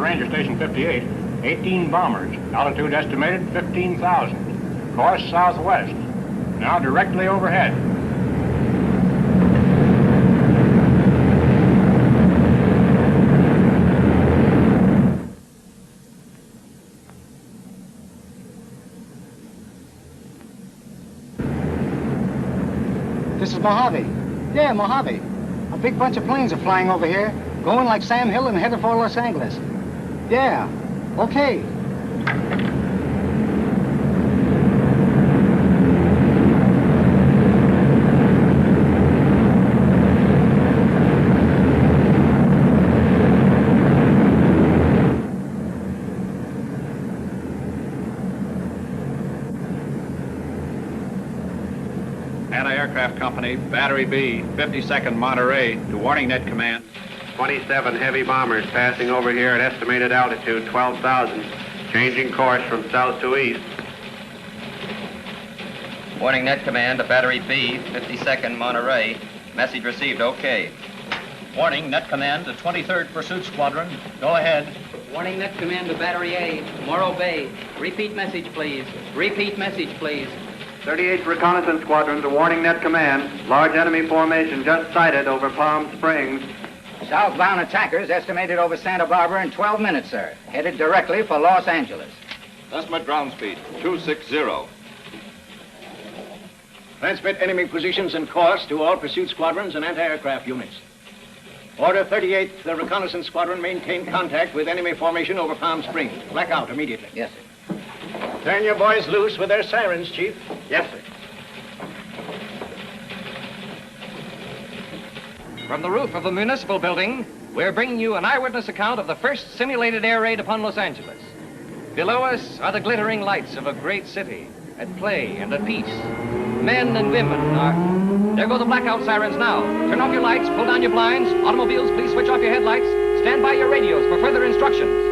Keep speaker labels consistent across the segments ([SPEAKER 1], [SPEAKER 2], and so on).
[SPEAKER 1] Ranger Station 58, 18 bombers. Altitude estimated 15,000. Course southwest. Now directly overhead.
[SPEAKER 2] This is Mojave. Yeah, Mojave. A big bunch of planes are flying over here, going like Sam Hill and headed for Los Angeles. Yeah, okay.
[SPEAKER 3] Anti-aircraft company, Battery B, 52nd Monterey, to warning net command.
[SPEAKER 4] 27 heavy bombers passing over here at estimated altitude 12,000, changing course from south to east.
[SPEAKER 5] Warning net command to Battery B, 52nd Monterey. Message received, okay.
[SPEAKER 6] Warning net command to 23rd Pursuit Squadron. Go ahead.
[SPEAKER 7] Warning net command to Battery A, Morro Bay. Repeat message, please. Repeat message, please.
[SPEAKER 4] 38th Reconnaissance Squadron to warning net command. Large enemy formation just sighted over Palm Springs.
[SPEAKER 2] Southbound attackers estimated over Santa Barbara in 12 minutes, sir. Headed directly for Los Angeles.
[SPEAKER 3] Estimate ground speed, 260.
[SPEAKER 6] Transmit enemy positions and course to all pursuit squadrons and anti-aircraft units. Order 38th Reconnaissance Squadron maintain contact with enemy formation over Palm Springs. Blackout immediately.
[SPEAKER 2] Yes, sir.
[SPEAKER 6] Turn your boys loose with their sirens, Chief.
[SPEAKER 4] Yes, sir.
[SPEAKER 8] From the roof of the municipal building, we're bringing you an eyewitness account of the first simulated air raid upon Los Angeles. Below us are the glittering lights of a great city, at play and at peace. Men and women are... There go the blackout sirens now. Turn off your lights, pull down your blinds. Automobiles, please switch off your headlights. Stand by your radios for further instructions.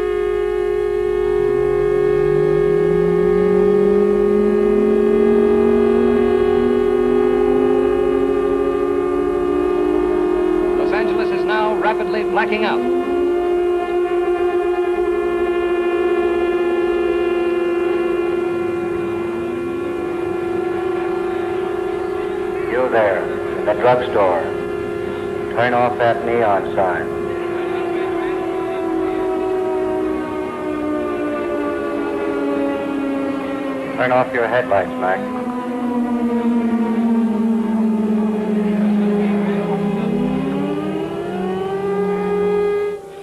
[SPEAKER 8] Rapidly blacking out.
[SPEAKER 9] You there, in the drugstore. Turn off that neon sign. Turn off your headlights, Mac.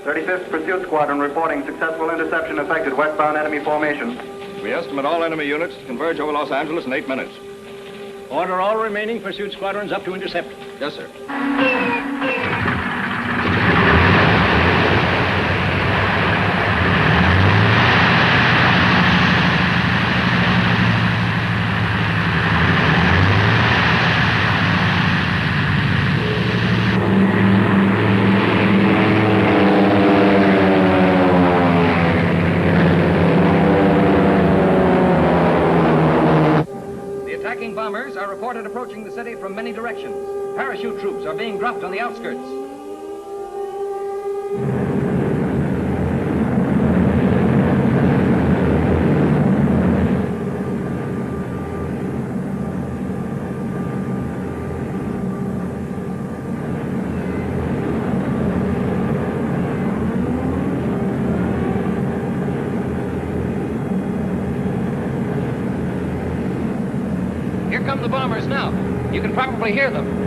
[SPEAKER 4] 35th Pursuit Squadron reporting successful interception affected westbound enemy formation.
[SPEAKER 3] We estimate all enemy units to converge over Los Angeles in 8 minutes.
[SPEAKER 6] Order all remaining pursuit squadrons up to intercept.
[SPEAKER 3] Yes, sir.
[SPEAKER 8] Bombers are reported approaching the city from many directions. Parachute troops are being dropped on the outskirts. Here come the bombers now. You can probably hear them.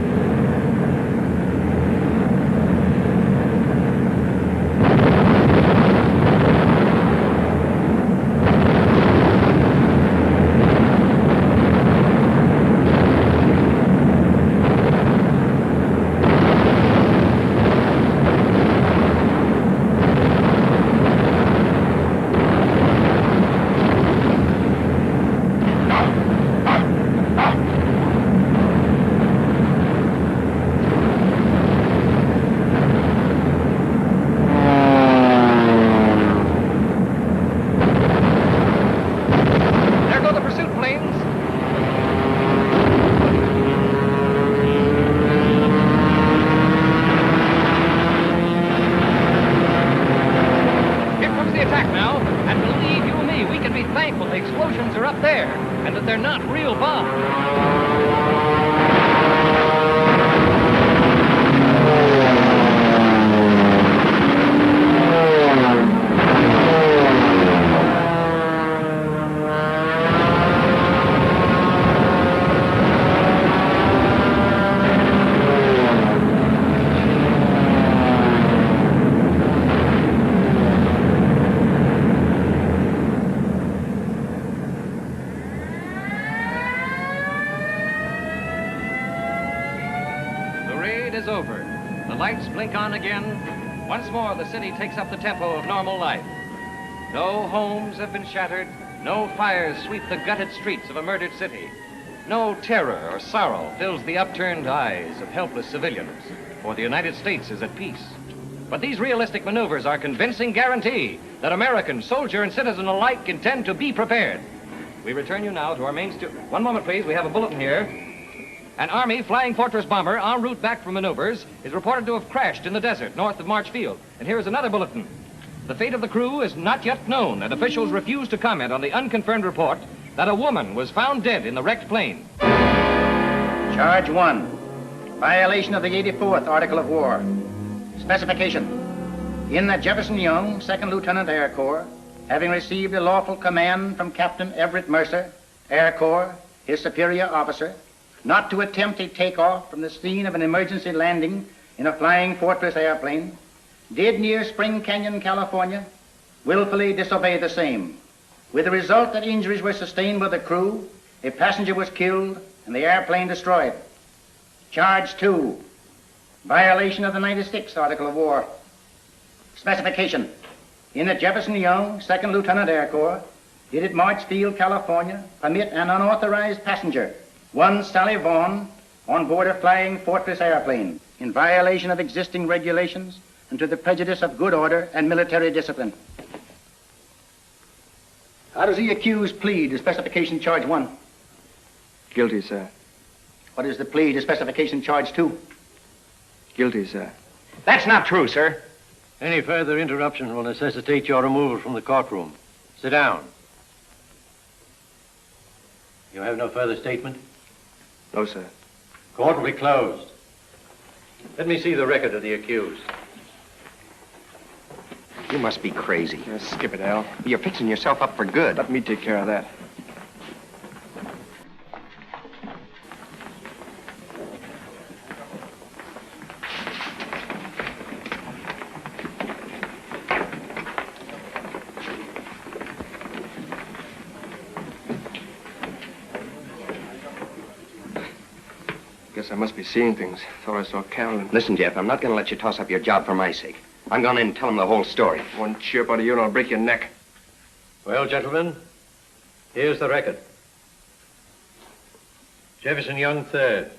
[SPEAKER 8] and that they're not real bombs. Is over. The lights blink on again. Once more, the city takes up the tempo of normal life. No homes have been shattered. No fires sweep the gutted streets of a murdered city. No terror or sorrow fills the upturned eyes of helpless civilians, for the United States is at peace. But these realistic maneuvers are convincing guarantee that American, soldier, and citizen alike intend to be prepared. We return you now to our main studio. One moment, please. We have a bulletin here. An Army Flying Fortress bomber en route back from maneuvers is reported to have crashed in the desert north of March Field. And here is another bulletin. The fate of the crew is not yet known, and officials refuse to comment on the unconfirmed report that a woman was found dead in the wrecked plane.
[SPEAKER 6] Charge 1. Violation of the 84th Article of War. Specification. In that Jefferson Young, 2nd Lieutenant Air Corps, having received a lawful command from Captain Everett Mercer, Air Corps, his superior officer, not to attempt a takeoff from the scene of an emergency landing in a Flying Fortress airplane, did near Spring Canyon, California, willfully disobey the same, with the result that injuries were sustained by the crew, a passenger was killed, and the airplane destroyed. Charge 2, violation of the 96th Article of War. Specification. In the Jefferson Young, 2nd Lieutenant Air Corps, did at Marchfield, California, permit an unauthorized passenger, one Sally Vaughn, on board a Flying Fortress airplane, in violation of existing regulations and to the prejudice of good order and military discipline. How does the accused plead to specification charge 1?
[SPEAKER 10] Guilty, sir.
[SPEAKER 6] What is the plea to specification charge 2?
[SPEAKER 10] Guilty, sir.
[SPEAKER 6] That's not true, sir.
[SPEAKER 11] Any further interruption will necessitate your removal from the courtroom. Sit down. You have no further statement?
[SPEAKER 10] No, sir.
[SPEAKER 11] Court will be closed. Let me see the record of the accused.
[SPEAKER 12] You must be crazy.
[SPEAKER 10] Yeah, skip it, Al.
[SPEAKER 12] You're fixing yourself up for good.
[SPEAKER 10] Let me take care of that. Guess I must be seeing things. Thought I saw Carolyn.
[SPEAKER 12] Listen, Jeff, I'm not going to let you toss up your job for my sake. I'm going in and tell him the whole story.
[SPEAKER 10] One chirp out of you and I'll break your neck.
[SPEAKER 11] Well, gentlemen, here's the record. Jefferson Young, 3rd,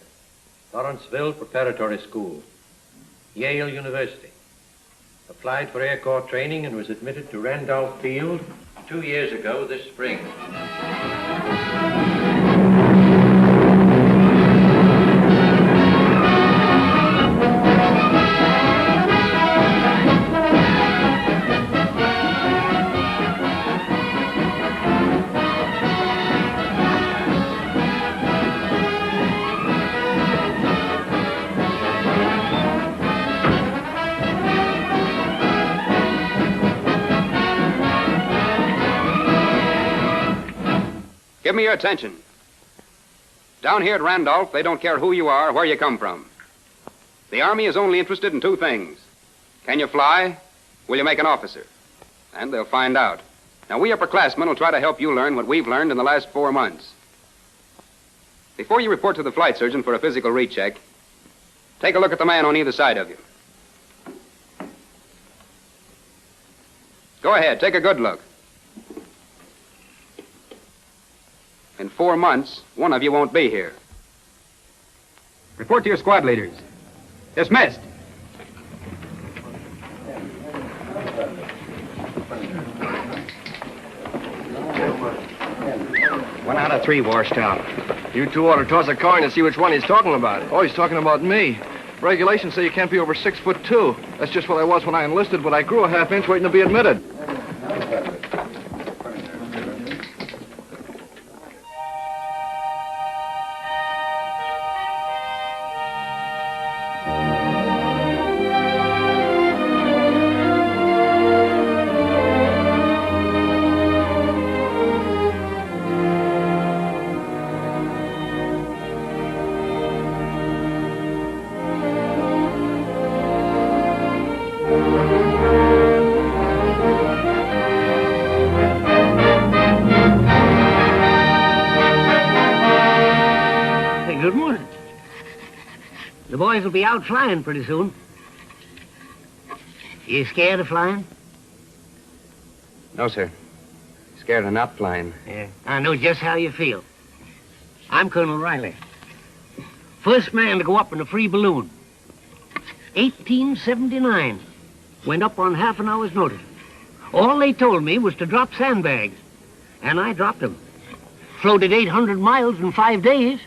[SPEAKER 11] Lawrenceville Preparatory School, Yale University. Applied for Air Corps training and was admitted to Randolph Field 2 years ago this spring.
[SPEAKER 13] Give me your attention. Down here at Randolph, they don't care who you are or where you come from. The Army is only interested in 2 things. Can you fly? Will you make an officer? And they'll find out. Now, we upperclassmen will try to help you learn what we've learned in the last 4 months. Before you report to the flight surgeon for a physical recheck, take a look at the man on either side of you. Go ahead, take a good look. In 4 months, one of you won't be here. Report to your squad leaders. Dismissed.
[SPEAKER 12] One out of 3 washed out.
[SPEAKER 10] You two ought to toss a coin to see which one he's talking about. Oh, he's talking about me. Regulations say you can't be over 6'2". That's just what I was when I enlisted, but I grew a half inch waiting to be admitted.
[SPEAKER 14] boys will be out flying pretty soon. You scared of flying?
[SPEAKER 12] No, sir. Scared of not flying.
[SPEAKER 14] Yeah, I know just how you feel. I'm Colonel Riley. First man to go up in a free balloon. 1879. Went up on half an hour's notice. All they told me was to drop sandbags. And I dropped them. Floated 800 miles in 5 days.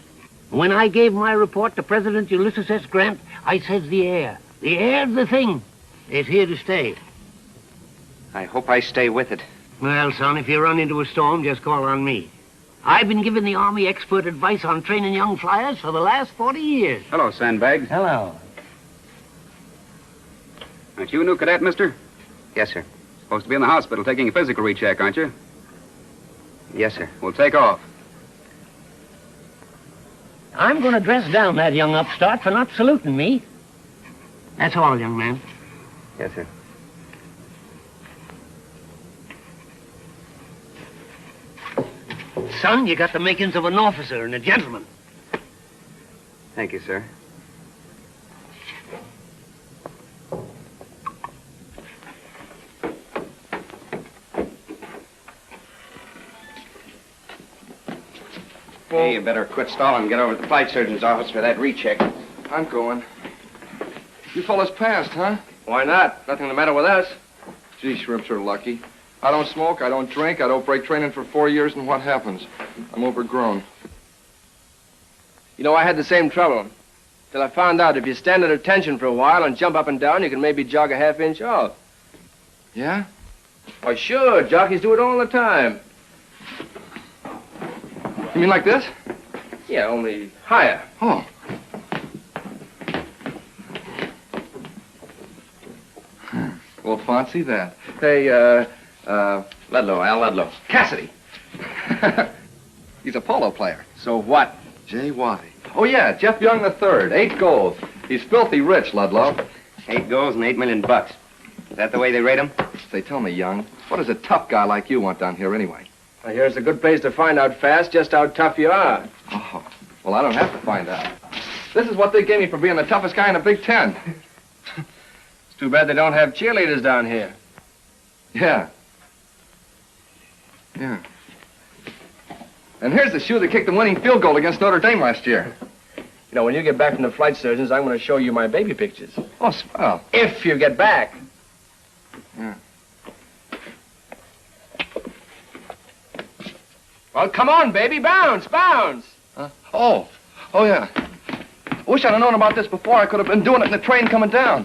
[SPEAKER 14] When I gave my report to President Ulysses S. Grant, I says the air. The air's the thing. It's here to stay.
[SPEAKER 12] I hope I stay with it.
[SPEAKER 14] Well, son, if you run into a storm, just call on me. I've been giving the Army expert advice on training young flyers for the last 40 years.
[SPEAKER 13] Hello, Sandbags.
[SPEAKER 14] Hello.
[SPEAKER 13] Aren't you a new cadet, mister?
[SPEAKER 12] Yes, sir.
[SPEAKER 13] Supposed to be in the hospital taking a physical recheck, aren't you?
[SPEAKER 12] Yes, sir.
[SPEAKER 13] We'll take off.
[SPEAKER 14] I'm going to dress down that young upstart for not saluting me. That's all, young man.
[SPEAKER 12] Yes, sir.
[SPEAKER 14] Son, you got the makings of an officer and a gentleman.
[SPEAKER 12] Thank you, sir. Hey, you better quit stalling and get over to the flight surgeon's office for that recheck.
[SPEAKER 10] I'm going. You fellas passed, huh?
[SPEAKER 8] Why not? Nothing the matter with us.
[SPEAKER 10] Gee, shrimps are lucky. I don't smoke, I don't drink, I don't break training for 4 years, and what happens? I'm overgrown.
[SPEAKER 8] You know, I had the same trouble. Till I found out if you stand at attention for a while and jump up and down, you can maybe jog a half-inch off.
[SPEAKER 10] Yeah?
[SPEAKER 8] Why, sure. Jockeys do it all the time.
[SPEAKER 10] You mean like this?
[SPEAKER 8] Yeah, only higher.
[SPEAKER 10] Oh. Well, fancy that. Hey,
[SPEAKER 12] Ludlow, Al Ludlow.
[SPEAKER 10] Cassidy. He's a polo player.
[SPEAKER 8] So what?
[SPEAKER 10] Jay Waddy. Oh, yeah, Jeff Young III, 8 goals. He's filthy rich, Ludlow.
[SPEAKER 12] 8 goals and $8 million. Is that the way they rate him?
[SPEAKER 10] Say, tell me, Young, what does a tough guy like you want down here anyway?
[SPEAKER 8] Well, here's a good place to find out fast just how tough you are.
[SPEAKER 10] Oh, well, I don't have to find out. This is what they gave me for being the toughest guy in the Big Ten.
[SPEAKER 8] It's too bad they don't have cheerleaders down here.
[SPEAKER 10] Yeah. Yeah. And here's the shoe that kicked the winning field goal against Notre Dame last year.
[SPEAKER 8] You know, when you get back from the flight surgeons, I'm going to show you my baby pictures.
[SPEAKER 10] Oh, swell.
[SPEAKER 8] If you get back.
[SPEAKER 10] Yeah.
[SPEAKER 8] Well, come on, baby. Bounce, bounce.
[SPEAKER 10] Oh, yeah. I wish I'd have known about this before. I could have been doing it in the train coming down.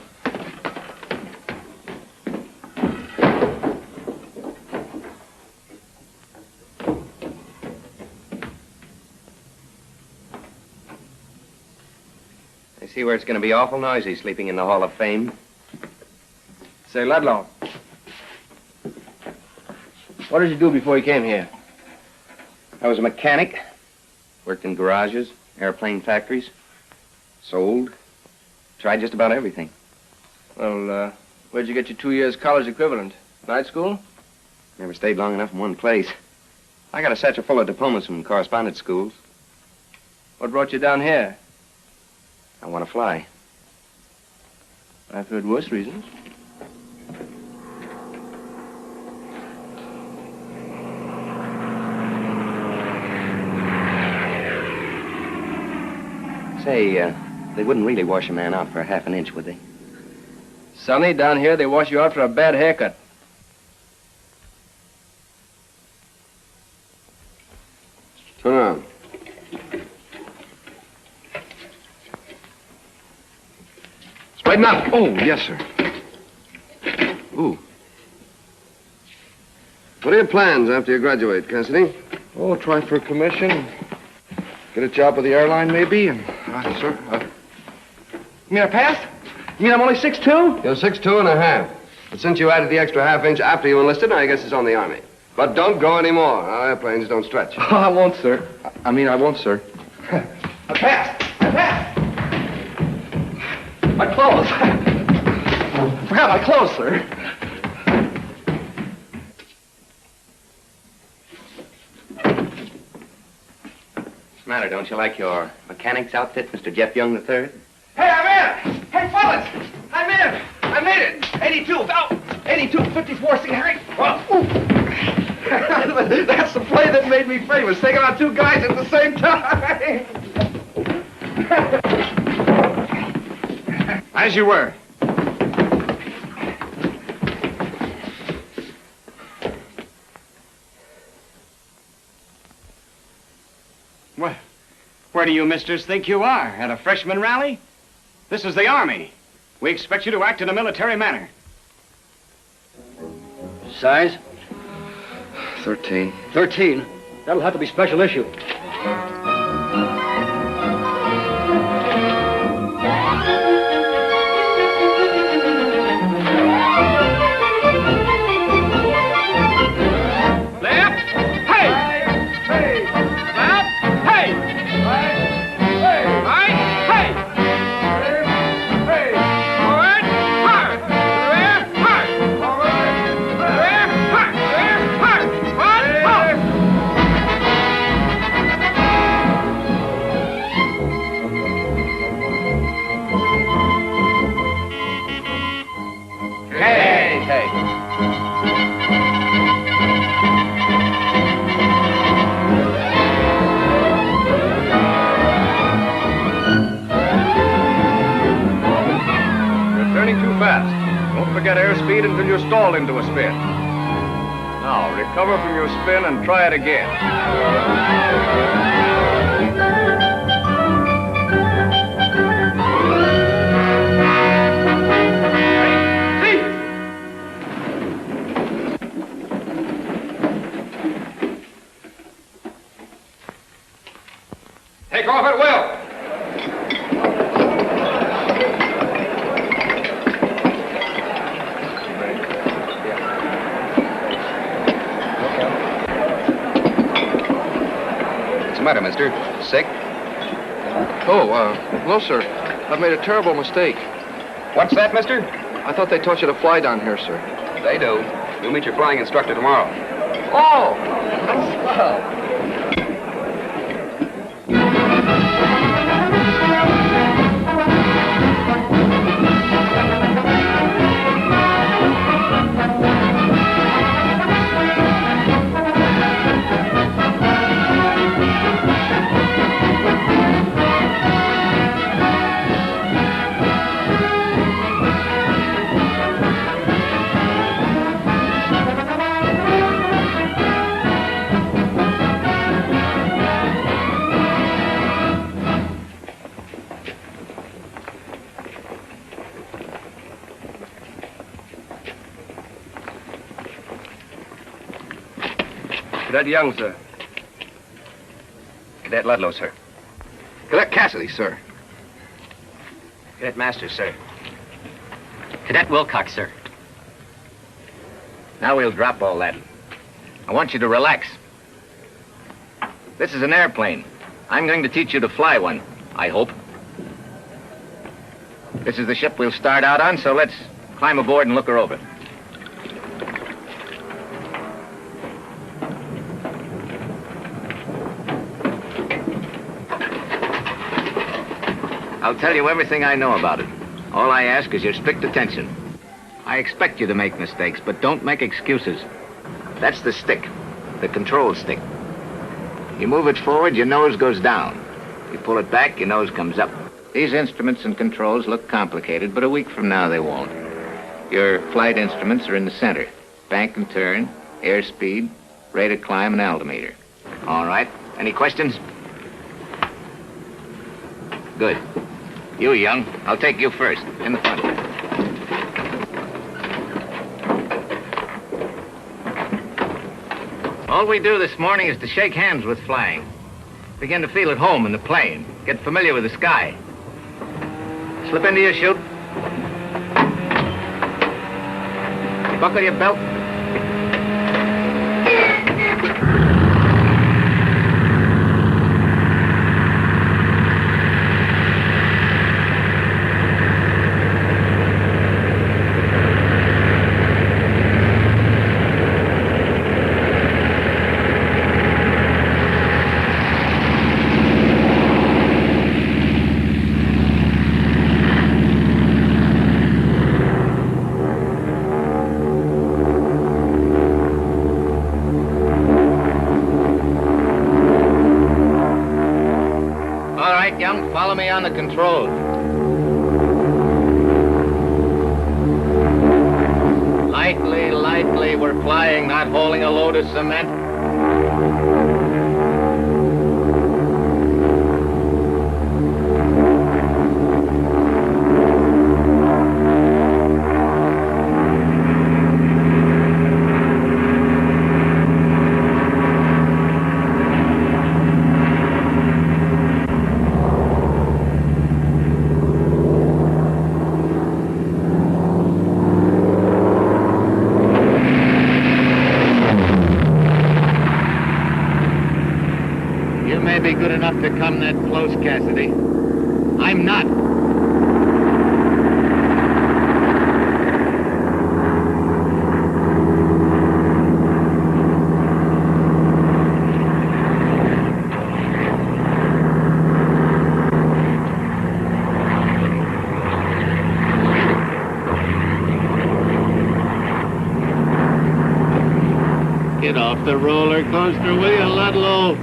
[SPEAKER 12] I see where it's going to be awful noisy sleeping in the Hall of Fame.
[SPEAKER 8] Say, Ludlow, what did you do before you came here?
[SPEAKER 12] I was a mechanic. Worked in garages, airplane factories. Sold. Tried just about everything.
[SPEAKER 8] Well, where'd you get your 2 years college equivalent? Night school?
[SPEAKER 12] Never stayed long enough in one place. I got a satchel full of diplomas from correspondence schools.
[SPEAKER 8] What brought you down here?
[SPEAKER 12] I want to fly.
[SPEAKER 8] I've heard worse reasons.
[SPEAKER 12] Say, they wouldn't really wash a man out for a half an inch, would they?
[SPEAKER 8] Sonny, down here they wash you out for a bad haircut.
[SPEAKER 10] Turn around. Straighten up. Oh, yes, sir. Ooh.
[SPEAKER 15] What are your plans after you graduate, Cassidy?
[SPEAKER 10] Oh, try for a commission. Get a job with the airline, maybe, and, sir, you mean I passed? You mean I'm only 6'2"?
[SPEAKER 15] You're 6'2½". But since you added the extra half-inch after you enlisted, I guess it's on the Army. But don't go anymore. Our airplanes don't stretch.
[SPEAKER 10] Oh, I won't, sir. I won't, sir.
[SPEAKER 8] I passed! I passed! My clothes! I forgot my clothes, sir.
[SPEAKER 12] What's the matter? Don't you like your mechanic's outfit, Mr. Jeff Young III?
[SPEAKER 10] Hey, I'm in! Hey, fellas! I'm in! I made it! 82, 82, 54, see, Harry? Well, that's the play that made me famous, taking out two guys at the same time. As you were.
[SPEAKER 16] Where do you misters think you are? At a freshman rally? This is the Army. We expect you to act in a military manner.
[SPEAKER 11] Size?
[SPEAKER 10] 13.
[SPEAKER 11] 13. That'll have to be special issue.
[SPEAKER 10] Get airspeed until you stall into a spin. Now, recover from your spin and try it again.
[SPEAKER 13] Take off at will.
[SPEAKER 12] What's the matter, mister? Sick?
[SPEAKER 10] Oh, no, sir. I've made a terrible mistake.
[SPEAKER 13] What's that, mister?
[SPEAKER 10] I thought they taught you to fly down here, sir.
[SPEAKER 13] They do. You'll meet your flying instructor tomorrow.
[SPEAKER 10] Oh! That's swell.
[SPEAKER 12] Cadet Young, sir. Cadet Ludlow, sir.
[SPEAKER 10] Cadet Cassidy, sir.
[SPEAKER 12] Cadet Masters, sir.
[SPEAKER 8] Cadet Wilcox, sir.
[SPEAKER 12] Now we'll drop all that. I want you to relax. This is an airplane. I'm going to teach you to fly one, I hope. This is the ship we'll start out on, so let's climb aboard and look her over. I'll tell you everything I know about it. All I ask is your strict attention. I expect you to make mistakes, but don't make excuses. That's the stick, the control stick. You move it forward, your nose goes down. You pull it back, your nose comes up. These instruments and controls look complicated, but a week from now they won't. Your flight instruments are in the center. Bank and turn, airspeed, rate of climb, and altimeter. All right. Any questions? Good. You, Young. I'll take you first, in the front. All we do this morning is to shake hands with flying. Begin to feel at home in the plane. Get familiar with the sky. Slip into your chute. Buckle your belt. on the controls. Lightly, lightly. We're flying, not hauling a load of cement. Be good enough to come that close, Cassidy. I'm not. Get off the roller coaster, will you, Ludlow?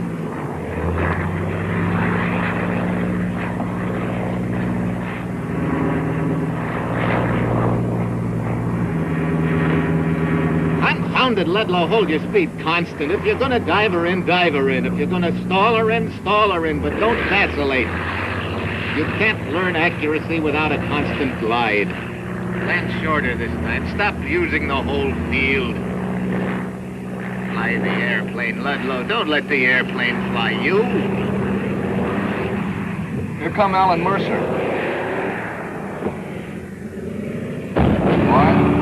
[SPEAKER 12] Ludlow, hold your speed constant. If you're gonna dive her in, dive her in. If you're gonna stall her in, stall her in, but don't vacillate. You can't learn accuracy without a constant glide. Land shorter this time. Stop using the whole field. Fly the airplane, Ludlow. Don't let the airplane fly you.
[SPEAKER 10] Here come Alan Mercer. 1,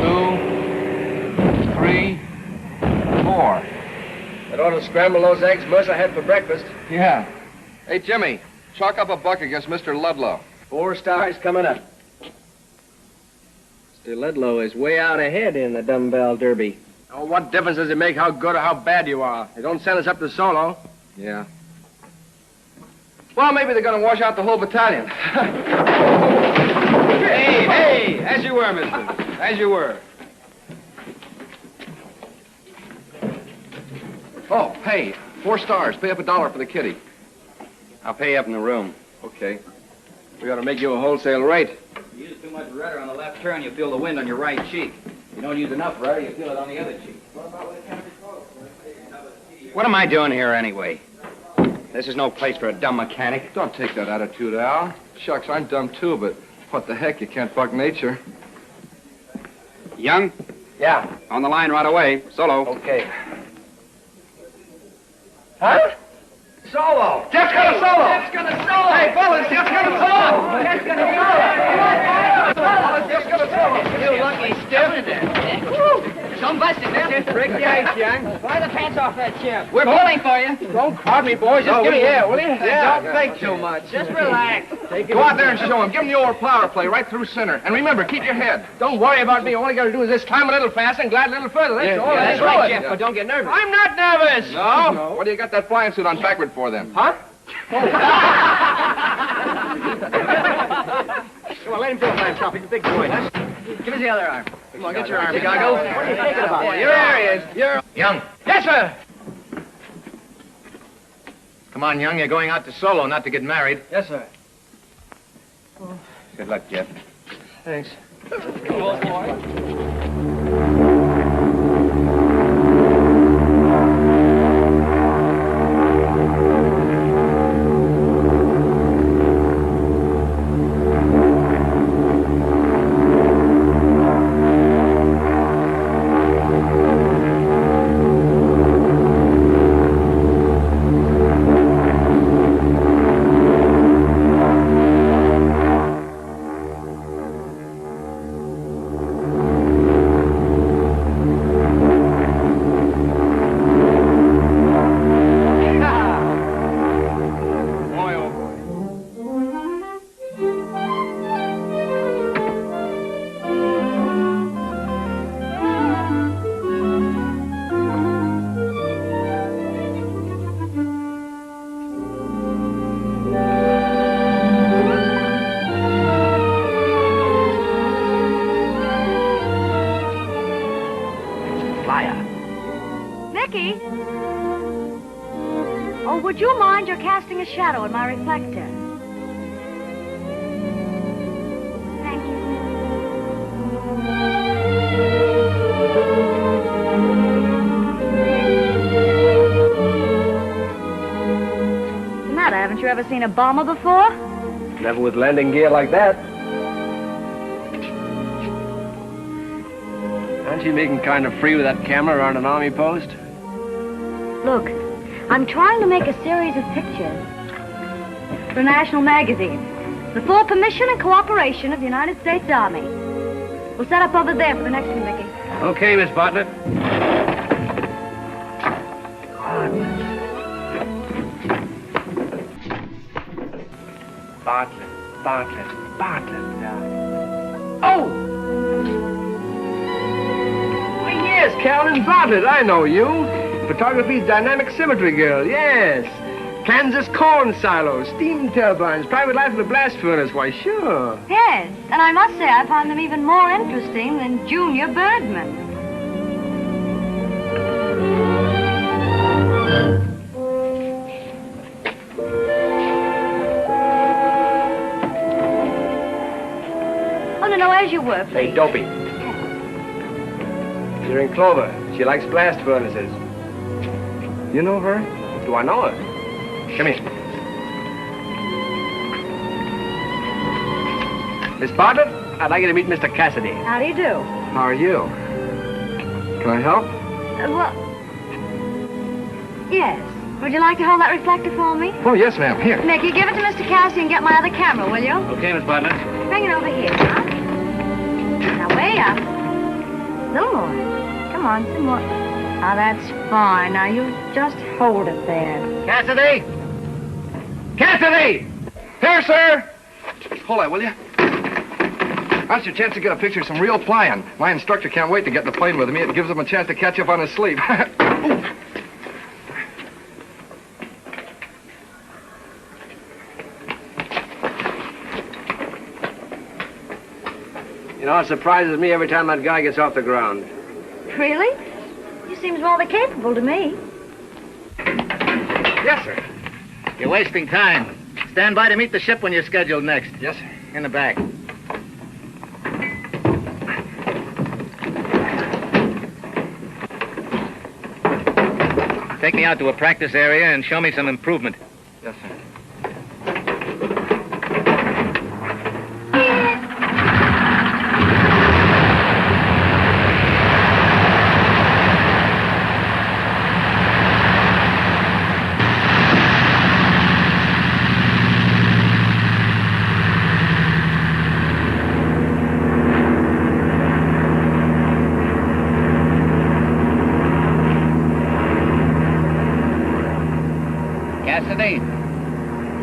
[SPEAKER 10] 2, 3, 4.
[SPEAKER 15] That ought to scramble those eggs Mercer had for breakfast.
[SPEAKER 10] Yeah. Hey, Jimmy, chalk up a buck against Mr. Ludlow.
[SPEAKER 15] 4 stars coming up.
[SPEAKER 17] Mr. Ludlow is way out ahead in the dumbbell derby.
[SPEAKER 15] Oh, what difference does it make how good or how bad you are? They don't send us up to solo.
[SPEAKER 10] Yeah. Well, maybe they're going to wash out the whole battalion.
[SPEAKER 16] Hey, as you were, mister. As you were.
[SPEAKER 10] Oh, hey, 4 stars. Pay up $1 for the kitty.
[SPEAKER 16] I'll pay you up in the room.
[SPEAKER 10] Okay.
[SPEAKER 15] We ought to make you a wholesale rate.
[SPEAKER 5] If you use too much rudder on the left turn, you feel the wind on your right cheek. If you don't use enough rudder, you feel it on the other cheek.
[SPEAKER 16] What am I doing here anyway? This is no place for a dumb mechanic.
[SPEAKER 10] Don't take that attitude, Al. Shucks, I'm dumb too, but what the heck? You can't buck nature.
[SPEAKER 16] Young?
[SPEAKER 15] Yeah.
[SPEAKER 16] On the line right away. Solo.
[SPEAKER 15] Okay. Huh? Solo. Jeff's got a solo. Jeff's got a solo. Hey, fellas, Jeff's got a solo. Jeff's got a solo. Jeff's got a solo.
[SPEAKER 7] You lucky stiff. Some busted, man.
[SPEAKER 15] Break the ice, young.
[SPEAKER 7] Fly the pants off that ship. We're pulling for you.
[SPEAKER 15] Don't crowd me, boys. Just give me here, will you?
[SPEAKER 7] Yeah.
[SPEAKER 15] Don't think too much.
[SPEAKER 7] Just relax.
[SPEAKER 10] Go out there and show him. Give him the old power play right through center. And remember, keep your head.
[SPEAKER 15] Don't worry about me. All you got to do is just climb a little faster and glide a little further. That's all.
[SPEAKER 7] That's right, Jeff, but don't get nervous.
[SPEAKER 15] I'm not nervous.
[SPEAKER 10] No? What do you got that flying suit on backward for, then?
[SPEAKER 15] Huh? Come on, let him go, man. Stop. He's a big boy.
[SPEAKER 7] Give us the other arm.
[SPEAKER 15] Come on, get your arm, Chicago. What are you thinking about? Here he is. You're...
[SPEAKER 12] Young.
[SPEAKER 15] Yes, sir.
[SPEAKER 12] Come on, Young. You're going out to solo, not to get married.
[SPEAKER 15] Yes, sir.
[SPEAKER 16] Good luck, Jeff.
[SPEAKER 15] Thanks.
[SPEAKER 18] Oh, would you mind your casting a shadow in my reflector? Thank you. What's the matter? Haven't you ever seen a bomber before?
[SPEAKER 17] Never with landing gear like that. Aren't you making kind of free with that camera around an army post?
[SPEAKER 18] Look, I'm trying to make a series of pictures for a national magazine with full permission and cooperation of the United States Army. We'll set up over there for the next one, Mickey.
[SPEAKER 17] Okay, Miss Bartlett. Bartlett. Oh! Why, yes, Carolyn Bartlett. I know you. Photography's dynamic symmetry girl, yes. Kansas corn silos, steam turbines, private life of the blast furnace. Why, sure.
[SPEAKER 18] Yes, and I must say I find them even more interesting than Junior Birdman. Oh, no, where's your work?
[SPEAKER 17] Hey, Dopey. You're in Clover. She likes blast furnaces. You know her? Do I know her? Come here. Miss Bartlett, I'd like you to meet Mr. Cassidy.
[SPEAKER 18] How do you do?
[SPEAKER 17] How are you? Can I help?
[SPEAKER 18] Well, yes. Would you like to hold that reflector for me?
[SPEAKER 17] Oh, yes, ma'am. Here.
[SPEAKER 18] Mickey, give it to Mr. Cassidy and get my other camera, will you?
[SPEAKER 17] Okay, Miss Bartlett.
[SPEAKER 18] Bring it over here, huh? Now, way up. A little more. Come on, some more. Oh, that's fine. Now, you just hold it there.
[SPEAKER 17] Cassidy! Cassidy! Here, sir! Hold on, will you? That's your chance to get a picture of some real flying. My instructor can't wait to get in the plane with me. It gives him a chance to catch up on his sleep. You know, it surprises me every time that guy gets off the ground.
[SPEAKER 18] Really? He seems rather capable to me.
[SPEAKER 12] Yes, sir. You're wasting time. Stand by to meet the ship when you're scheduled next.
[SPEAKER 17] Yes, sir.
[SPEAKER 12] In the back. Take me out to a practice area and show me some improvement.
[SPEAKER 17] Yes, sir.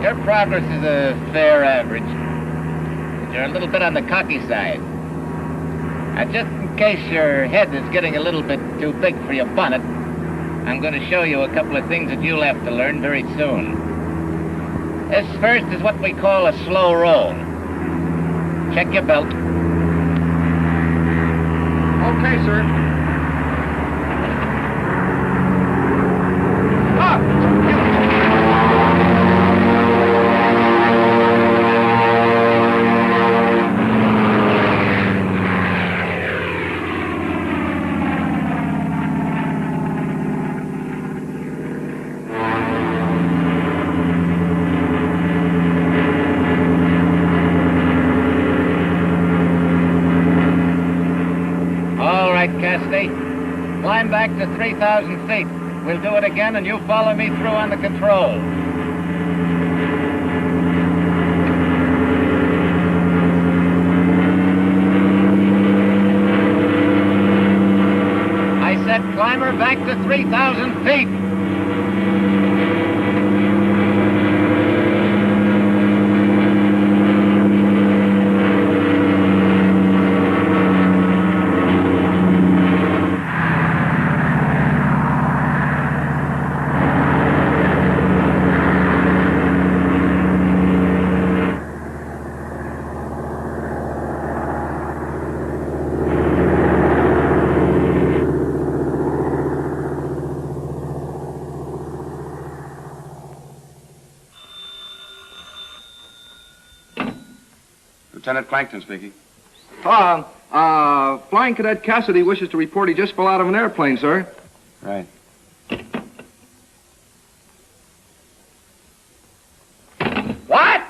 [SPEAKER 12] Your progress is a fair average. But you're a little bit on the cocky side. Now, just in case your head is getting a little bit too big for your bonnet, I'm going to show you a couple of things that you'll have to learn very soon. This first is what we call a slow roll. Check your belt.
[SPEAKER 17] Okay, sir.
[SPEAKER 12] Climb back to 3,000 feet. We'll do it again, and you follow me through on the control. I said climb her back to 3,000 feet.
[SPEAKER 13] Lieutenant Plankton speaking.
[SPEAKER 10] Flying Cadet Cassidy wishes to report he just fell out of an airplane, sir.
[SPEAKER 13] Right.
[SPEAKER 12] What?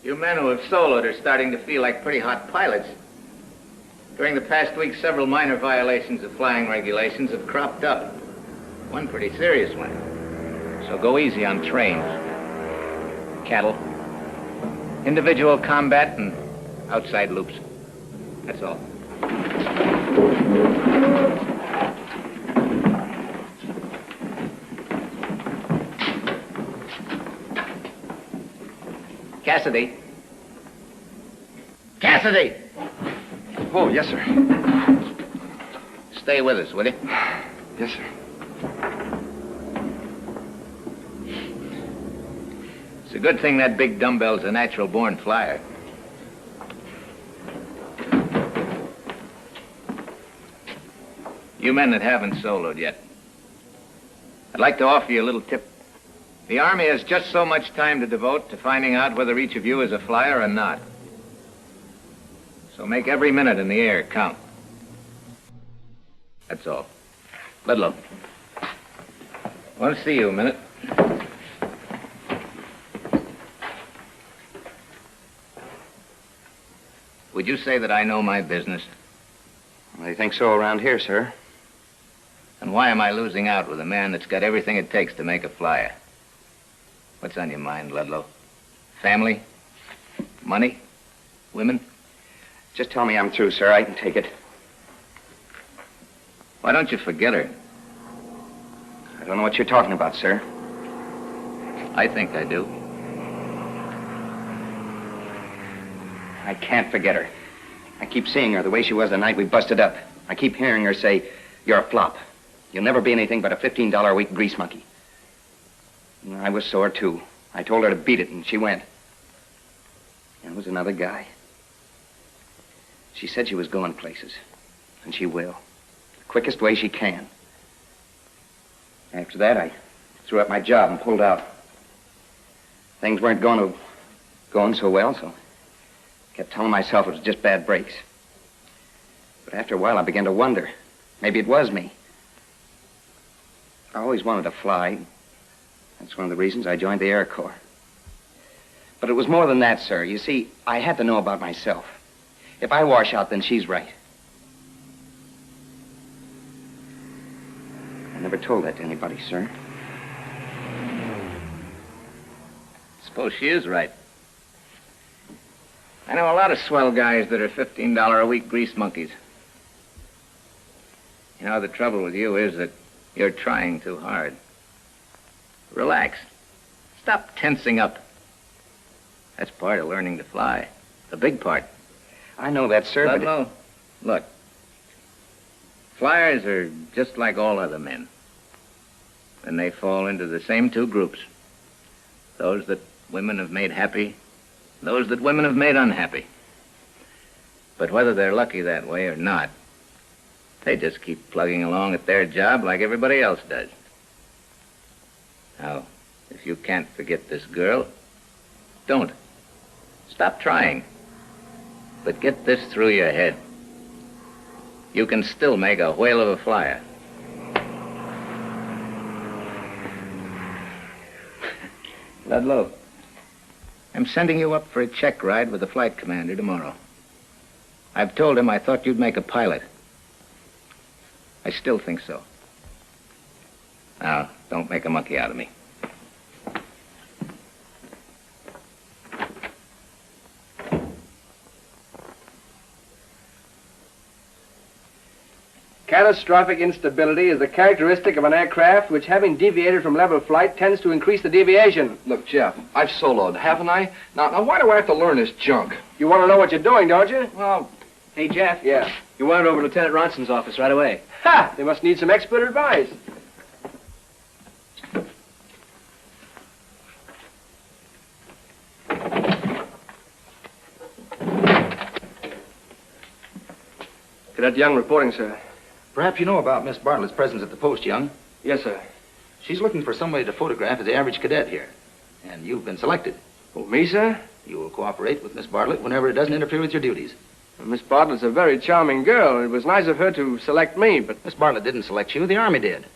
[SPEAKER 12] You men who have soloed are starting to feel like pretty hot pilots. During the past week, several minor violations of flying regulations have cropped up. One pretty serious one. So go easy on trains, cattle, individual combat, and outside loops. That's all. Cassidy. Cassidy!
[SPEAKER 10] Oh, yes, sir.
[SPEAKER 12] Stay with us, will you?
[SPEAKER 10] Yes, sir.
[SPEAKER 12] It's a good thing that big dumbbell's a natural-born flyer. You men that haven't soloed yet, I'd like to offer you a little tip. The Army has just so much time to devote to finding out whether each of you is a flyer or not. So make every minute in the air count. That's all. Ludlow. I want to see you a minute. Would you say that I know my business?
[SPEAKER 19] They think so around here, sir.
[SPEAKER 12] And why am I losing out with a man that's got everything it takes to make a flyer? What's on your mind, Ludlow? Family? Money? Women?
[SPEAKER 19] Just tell me I'm through, sir. I can take it.
[SPEAKER 12] Why don't you forget her?
[SPEAKER 19] I don't know what you're talking about, sir.
[SPEAKER 12] I think I do.
[SPEAKER 19] I can't forget her. I keep seeing her the way she was the night we busted up. I keep hearing her say, "You're a flop. You'll never be anything but a $15 a week grease monkey." And I was sore, too. I told her to beat it, and she went. There was another guy. She said she was going places, and she will. The quickest way she can. After that, I threw up my job and pulled out. Things weren't going so well, so I kept telling myself it was just bad breaks. But after a while, I began to wonder. Maybe it was me. I always wanted to fly. That's one of the reasons I joined the Air Corps. But it was more than that, sir. You see, I had to know about myself. If I wash out, then she's right. I never told that to anybody, sir.
[SPEAKER 12] Suppose she is right. I know a lot of swell guys that are $15 a week grease monkeys. You know, the trouble with you is that you're trying too hard. Relax. Stop tensing up. That's part of learning to fly. The big part.
[SPEAKER 19] I know that, sir, but...
[SPEAKER 12] No. Look. Flyers are just like all other men. And they fall into the same two groups. Those that women have made happy, those that women have made unhappy. But whether they're lucky that way or not, they just keep plugging along at their job like everybody else does. Now, if you can't forget this girl, don't. Stop trying. But get this through your head. You can still make a whale of a flyer. Ludlow, I'm sending you up for a check ride with the flight commander tomorrow. I've told him I thought you'd make a pilot. I still think so. Now, don't make a monkey out of me.
[SPEAKER 17] Catastrophic instability is the characteristic of an aircraft which, having deviated from level flight, tends to increase the deviation.
[SPEAKER 10] Look, Jeff, I've soloed, haven't I? Now, why do I have to learn this junk?
[SPEAKER 17] You want to know what you're doing, don't you?
[SPEAKER 10] Well...
[SPEAKER 7] Hey, Jeff.
[SPEAKER 17] Yeah?
[SPEAKER 7] You want over to Lieutenant Ronson's office right away.
[SPEAKER 17] Ha! They must need some expert advice. Cadet Young reporting, sir.
[SPEAKER 20] Perhaps you know about Miss Bartlett's presence at the post, Young.
[SPEAKER 17] Yes, sir.
[SPEAKER 20] She's looking for somebody to photograph as the average cadet here. And you've been selected.
[SPEAKER 17] Oh, me, sir?
[SPEAKER 20] You will cooperate with Miss Bartlett whenever it doesn't interfere with your duties.
[SPEAKER 10] Miss Bartlett's a very charming girl. It was nice of her to select me, but...
[SPEAKER 20] Miss Bartlett didn't select you. The Army did.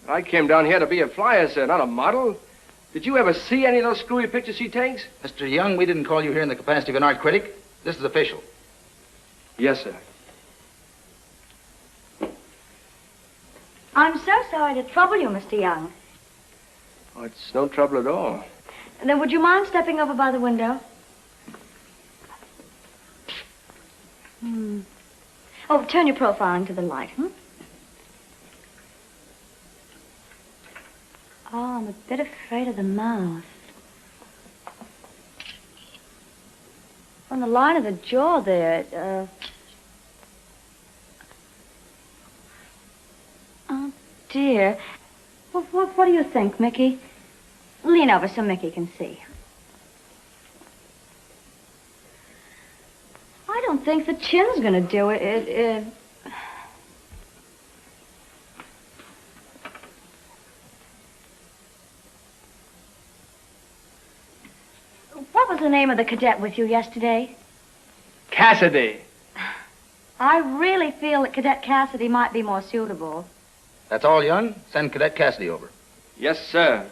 [SPEAKER 10] I came down here to be a flyer, sir, not a model. Did you ever see any of those screwy pictures she takes?
[SPEAKER 20] Mr. Young, we didn't call you here in the capacity of an art critic. This is official.
[SPEAKER 10] Yes, sir.
[SPEAKER 18] I'm so sorry to trouble you, Mr. Young.
[SPEAKER 10] Oh, it's no trouble at all.
[SPEAKER 18] Then would you mind stepping over by the window? Oh, turn your profile into the light, Oh, I'm a bit afraid of the mouth. On the line of the jaw there, Oh, dear. What do you think, Mickey? Lean over so Mickey can see. I don't think the chin's gonna do it. What was the name of the cadet with you yesterday?
[SPEAKER 10] Cassidy.
[SPEAKER 18] I really feel that Cadet Cassidy might be more suitable.
[SPEAKER 20] That's all, Young? Send Cadet Cassidy over.
[SPEAKER 10] Yes, sir.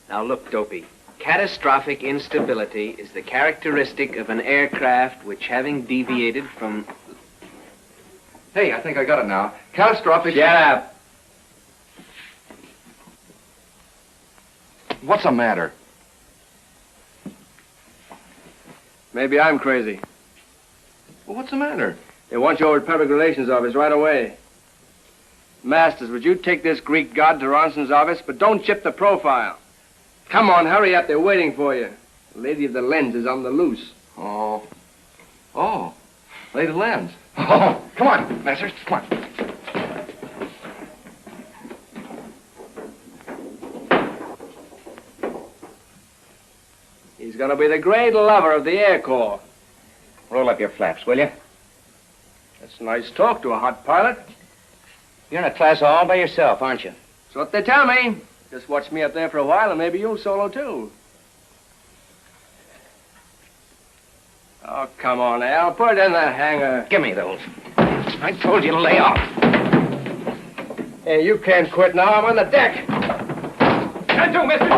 [SPEAKER 12] Now look, Dopey. Catastrophic instability is the characteristic of an aircraft which, having deviated from...
[SPEAKER 17] Hey, I think I got it now. Catastrophic...
[SPEAKER 12] Shut up.
[SPEAKER 17] What's the matter?
[SPEAKER 10] Maybe I'm crazy.
[SPEAKER 17] Well, what's the matter?
[SPEAKER 10] They want you over at Public Relations Office right away. Masters, would you take this Greek god to Ronson's office, but don't chip the profile. Come on, hurry up. They're waiting for you. The lady of the lens is on the loose.
[SPEAKER 17] Oh. Oh. Lady Lens. Oh, come on, Masters. Come on.
[SPEAKER 10] He's going to be the great lover of the Air Corps.
[SPEAKER 19] Roll up your flaps, will you?
[SPEAKER 10] That's nice talk to a hot pilot.
[SPEAKER 19] You're in a class all by yourself, aren't you?
[SPEAKER 10] That's what they tell me. Just watch me up there for a while, and maybe you'll solo, too. Oh, come on, Al. Put it in the hangar.
[SPEAKER 19] Give me those. I told you to lay off.
[SPEAKER 10] Hey, you can't quit now. I'm on the deck.
[SPEAKER 16] Can't do, mister.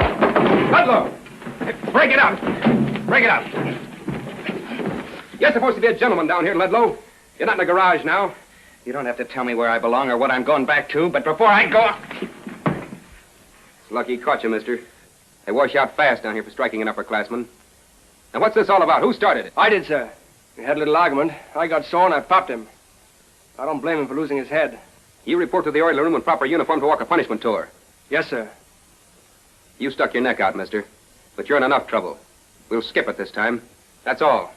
[SPEAKER 16] Ludlow. Break it up. Break it up.
[SPEAKER 13] You're supposed to be a gentleman down here, Ludlow. You're not in a garage now.
[SPEAKER 19] You don't have to tell me where I belong or what I'm going back to, but before I go...
[SPEAKER 13] It's lucky he caught you, mister. They wash out fast down here for striking an upperclassman. Now, what's this all about? Who started it?
[SPEAKER 10] I did, sir. We had a little argument. I got sore and I popped him. I don't blame him for losing his head.
[SPEAKER 13] You report to the oiler room in proper uniform to walk a punishment tour.
[SPEAKER 10] Yes, sir.
[SPEAKER 13] You stuck your neck out, mister. But you're in enough trouble. We'll skip it this time. That's all.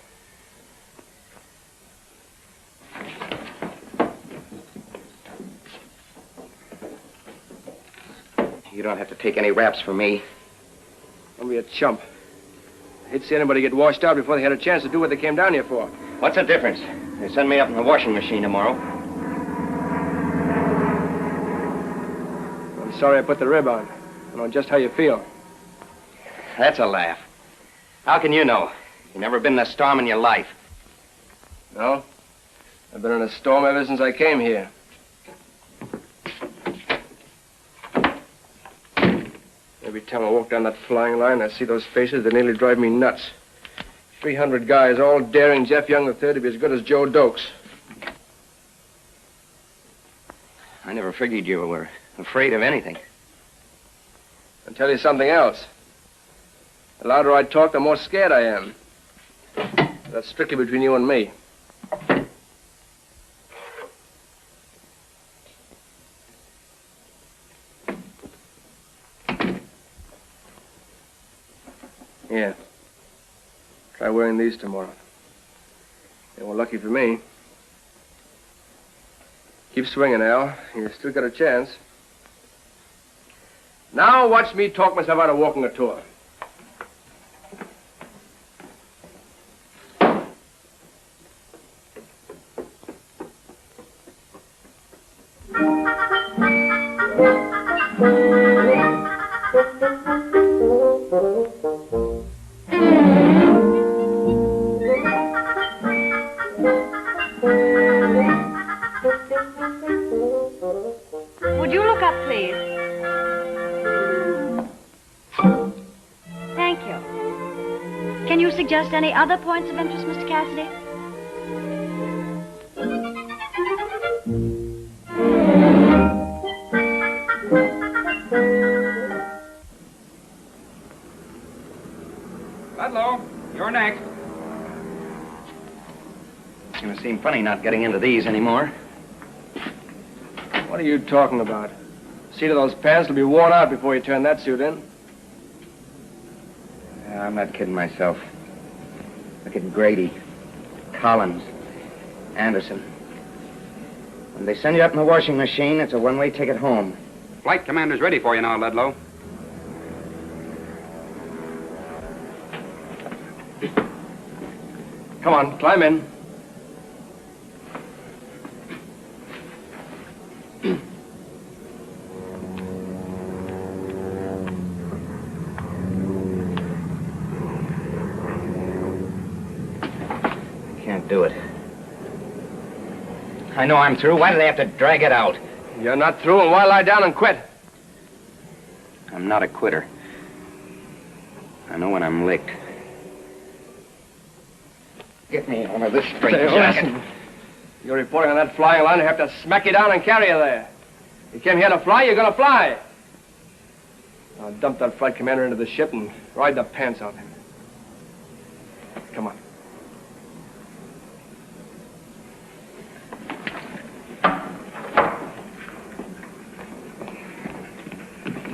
[SPEAKER 19] You don't have to take any raps from me.
[SPEAKER 10] Don't be a chump. I hate to see anybody get washed out before they had a chance to do what they came down here for.
[SPEAKER 19] What's the difference? They send me up in the washing machine tomorrow.
[SPEAKER 10] I'm sorry I put the rib on. I know just how you feel.
[SPEAKER 19] That's a laugh. How can you know? You've never been in a storm in your life.
[SPEAKER 10] No? I've been in a storm ever since I came here. Every time I walk down that flying line, I see those faces that nearly drive me nuts. 300 guys, all daring Jeff Young III to be as good as Joe Dokes.
[SPEAKER 19] I never figured you were afraid of anything.
[SPEAKER 10] I'll tell you something else. The louder I talk, the more scared I am. That's strictly between you and me. Yeah. Try wearing these tomorrow. They were lucky for me. Keeps Keep swinging, Al. You still got a chance. Now watch me talk myself out of walking a tour.
[SPEAKER 18] Would you look up, please? Thank you. Can you suggest any other points of interest, Mr. Cassidy?
[SPEAKER 19] Ludlow, you're next. It's gonna seem funny not getting into these anymore.
[SPEAKER 10] What are you talking about? Seat of those pants will be worn out before you turn that suit in.
[SPEAKER 19] Yeah, I'm not kidding myself. Look at Grady, Collins, Anderson. When they send you up in the washing machine, it's a one-way ticket home.
[SPEAKER 13] Flight commander's ready for you now, Ludlow.
[SPEAKER 10] Come on, climb in.
[SPEAKER 19] Can't do it. I know I'm through. Why do they have to drag it out?
[SPEAKER 10] You're not through, and why lie down and quit?
[SPEAKER 19] I'm not a quitter. I know when I'm licked. Get me out of this straight jacket.
[SPEAKER 10] Listen, you're reporting on that flying line. I have to smack you down and carry you there. You came here to fly, you're gonna fly. Now dump that flight commander into the ship and ride the pants off him. Come on.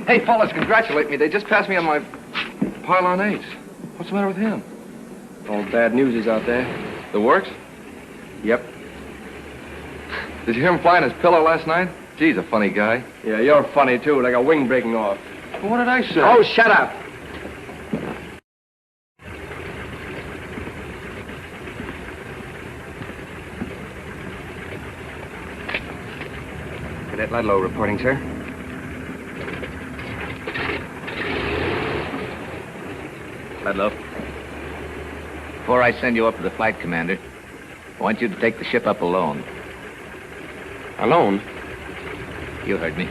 [SPEAKER 17] Hey, fellas, congratulate me. They just passed me on my pylon 8. What's the matter with him?
[SPEAKER 10] All bad news is out there.
[SPEAKER 17] The works?
[SPEAKER 10] Yep.
[SPEAKER 17] Did you hear him flying his pillow last night? Gee, he's a funny guy.
[SPEAKER 10] Yeah, you're funny, too, like a wing breaking off.
[SPEAKER 17] Well, what did I say?
[SPEAKER 10] Oh, shut up.
[SPEAKER 19] Cadet Ludlow reporting, sir.
[SPEAKER 12] Ludlow, before I send you up to the flight commander, I want you to take the ship up alone.
[SPEAKER 19] Alone?
[SPEAKER 12] You heard me.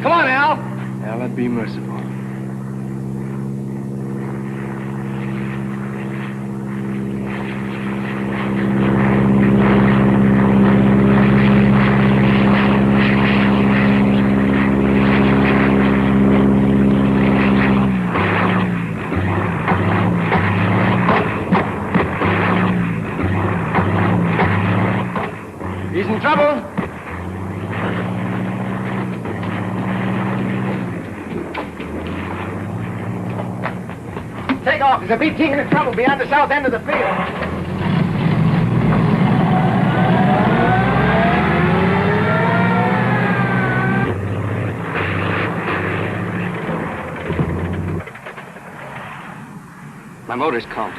[SPEAKER 10] Come on, Al. Al, that'd be merciful. He's in trouble.
[SPEAKER 15] Take off. There's a BT in trouble beyond the south end of the field.
[SPEAKER 19] My motor's caught.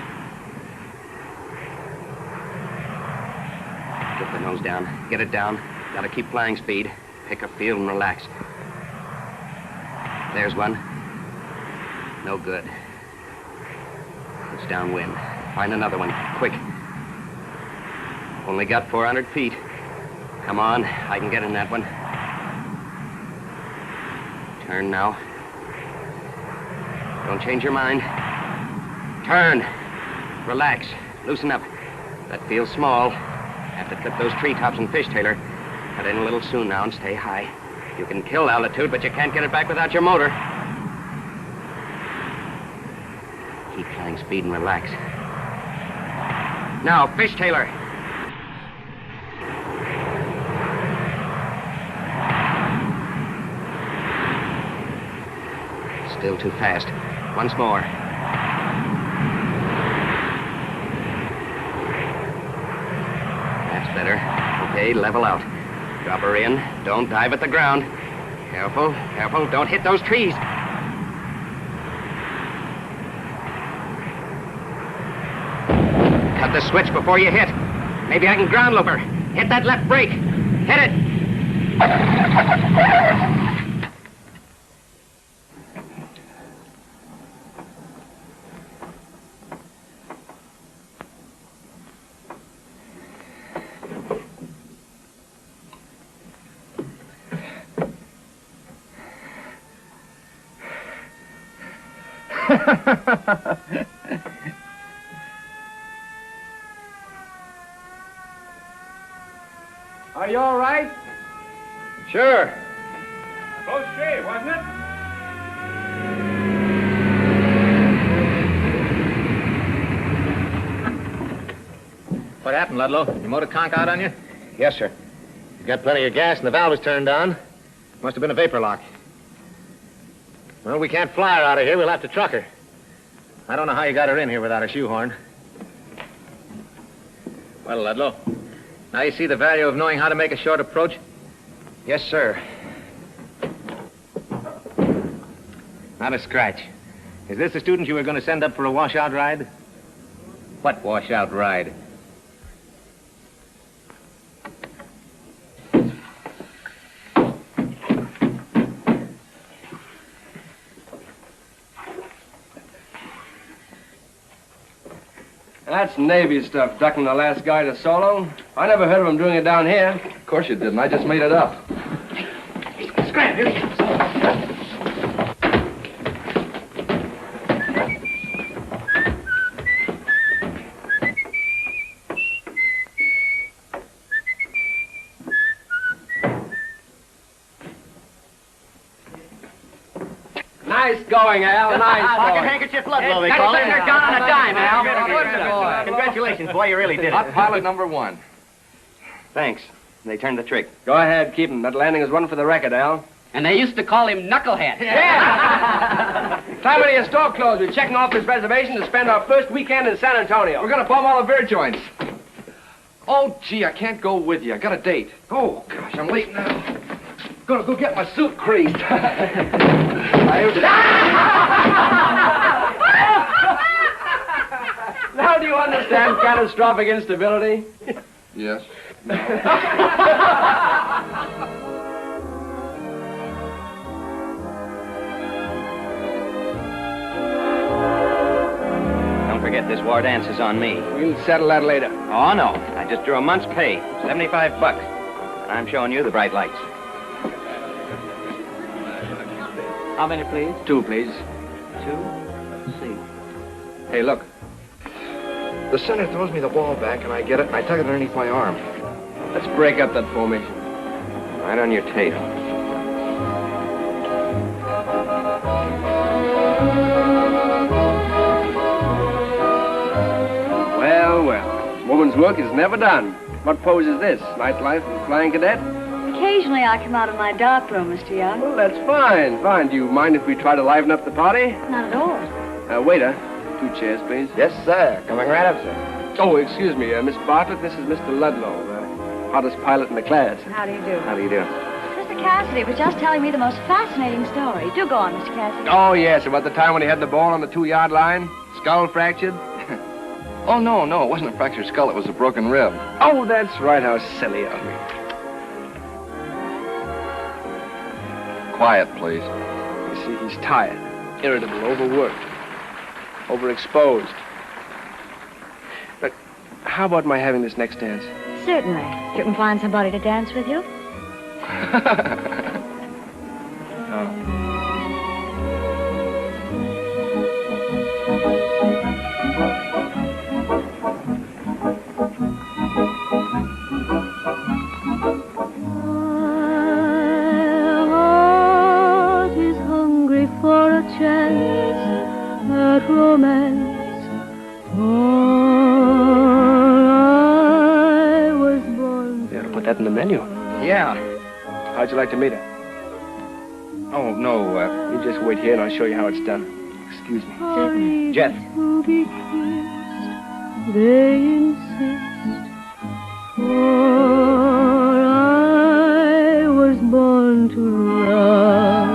[SPEAKER 19] Get the nose down. Get it down. Gotta keep flying speed. Pick up field and relax. There's one. No good. It's downwind. Find another one, quick. Only got 400 feet. Come on, I can get in that one. Turn now. Don't change your mind. Turn. Relax. Loosen up. That feels small. Have to clip those treetops and fishtailer. Cut in a little soon now and stay high. You can kill altitude, but you can't get it back without your motor. Keep flying speed and relax. Now, fish Taylor. Still too fast. Once more. That's better. Okay, level out. Drop her in. Don't dive at the ground. Careful, careful. Don't hit those trees. Cut the switch before you hit. Maybe I can ground loop her. Hit that left brake. Hit it.
[SPEAKER 10] Are you all right?
[SPEAKER 16] Sure.
[SPEAKER 10] Close shave, wasn't it?
[SPEAKER 8] What happened, Ludlow? Your motor conk out on you?
[SPEAKER 12] Yes, sir.
[SPEAKER 8] You got plenty of gas and the valve was turned on. Must have been a vapor lock. Well, we can't fly her out of here. We'll have to truck her. I don't know how you got her in here without a shoehorn. Well, Ludlow, now you see the value of knowing how to make a short approach?
[SPEAKER 12] Yes, sir.
[SPEAKER 8] Not a scratch. Is this the student you were going to send up for a washout ride? What washout ride?
[SPEAKER 10] That's Navy stuff, ducking the last guy to solo. I never heard of him doing it down here.
[SPEAKER 17] Of course you didn't. I just made it up.
[SPEAKER 10] Scram, here he comes. Nice going, Al. Nice
[SPEAKER 14] Pocket
[SPEAKER 10] going.
[SPEAKER 14] handkerchief Ludlow, they call it.
[SPEAKER 10] They're gone on a dime, Al.
[SPEAKER 14] Congratulations, boy, you really did it.
[SPEAKER 17] Hot pilot number 1.
[SPEAKER 19] Thanks. They turned the trick.
[SPEAKER 10] Go ahead, keep him. That landing is one for the record, Al.
[SPEAKER 7] And they used to call him Knucklehead.
[SPEAKER 10] Time of your store closed. We're checking off this reservation to spend our first weekend in San Antonio.
[SPEAKER 17] We're going to plumb all the beer joints. Oh, gee, I can't go with you. I got a date. Oh, gosh, I'm late now. Gonna go get my suit creased.
[SPEAKER 10] Now do you understand catastrophic instability?
[SPEAKER 17] Yes.
[SPEAKER 19] Don't forget this war dance is on me.
[SPEAKER 10] We'll settle that later.
[SPEAKER 19] Oh, no. I just drew a month's pay. $75. I'm showing you the bright lights.
[SPEAKER 7] How many, please?
[SPEAKER 10] 2, please.
[SPEAKER 7] 2. See.
[SPEAKER 17] Hey, look. The center throws me the ball back, and I get it, and I tug it underneath my arm.
[SPEAKER 10] Let's break up that formation.
[SPEAKER 19] Right on your tail.
[SPEAKER 10] Well, well. Woman's work is never done. What pose is this? Nightlife and flying cadet?
[SPEAKER 18] Occasionally I come out of my dark room, Mr. Young.
[SPEAKER 10] Well, that's fine. Fine. Do you mind if we try to liven up the party?
[SPEAKER 18] Not at all.
[SPEAKER 10] Waiter, 2 chairs, please.
[SPEAKER 12] Yes, sir. Coming right up, sir.
[SPEAKER 10] Oh, excuse me, Miss Bartlett. This is Mr. Ludlow, hottest pilot in the class.
[SPEAKER 18] How do you do?
[SPEAKER 12] How do you do?
[SPEAKER 18] Mr. Cassidy was just telling me the most fascinating story. Do go on, Mr. Cassidy.
[SPEAKER 10] Oh, yes, about the time when he had the ball on the 2-yard line, skull fractured.
[SPEAKER 17] Oh, no, it wasn't a fractured skull. It was a broken rib.
[SPEAKER 10] Oh, that's right. How silly of me.
[SPEAKER 17] Quiet, please.
[SPEAKER 10] You see, he's tired, irritable, overworked, overexposed. But how about my having this next dance?
[SPEAKER 18] Certainly. If you can find somebody to dance with you.
[SPEAKER 21] Chance at romance, for
[SPEAKER 10] that in the menu.
[SPEAKER 19] Yeah.
[SPEAKER 10] How'd you like to meet her?
[SPEAKER 19] Oh, no,
[SPEAKER 10] You just wait here and I'll show you how it's done. Excuse me.
[SPEAKER 18] Certainly.
[SPEAKER 19] Jeff.
[SPEAKER 18] To be kissed, they insist, for I was born to love.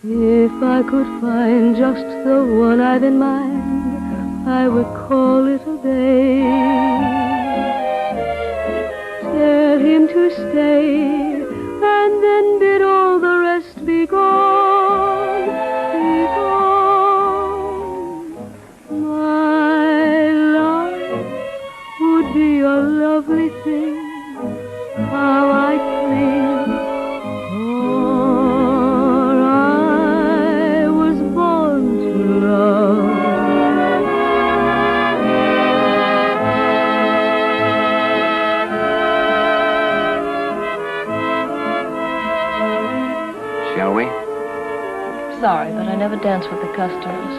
[SPEAKER 18] If I could find just the one I've in mind, I would call it a day. Tell him to stay, and then bid all the rest be gone, be gone. My life would be a lovely thing, how I cling, for I was born to love.
[SPEAKER 10] Shall we?
[SPEAKER 18] Sorry, but I never dance with the customers.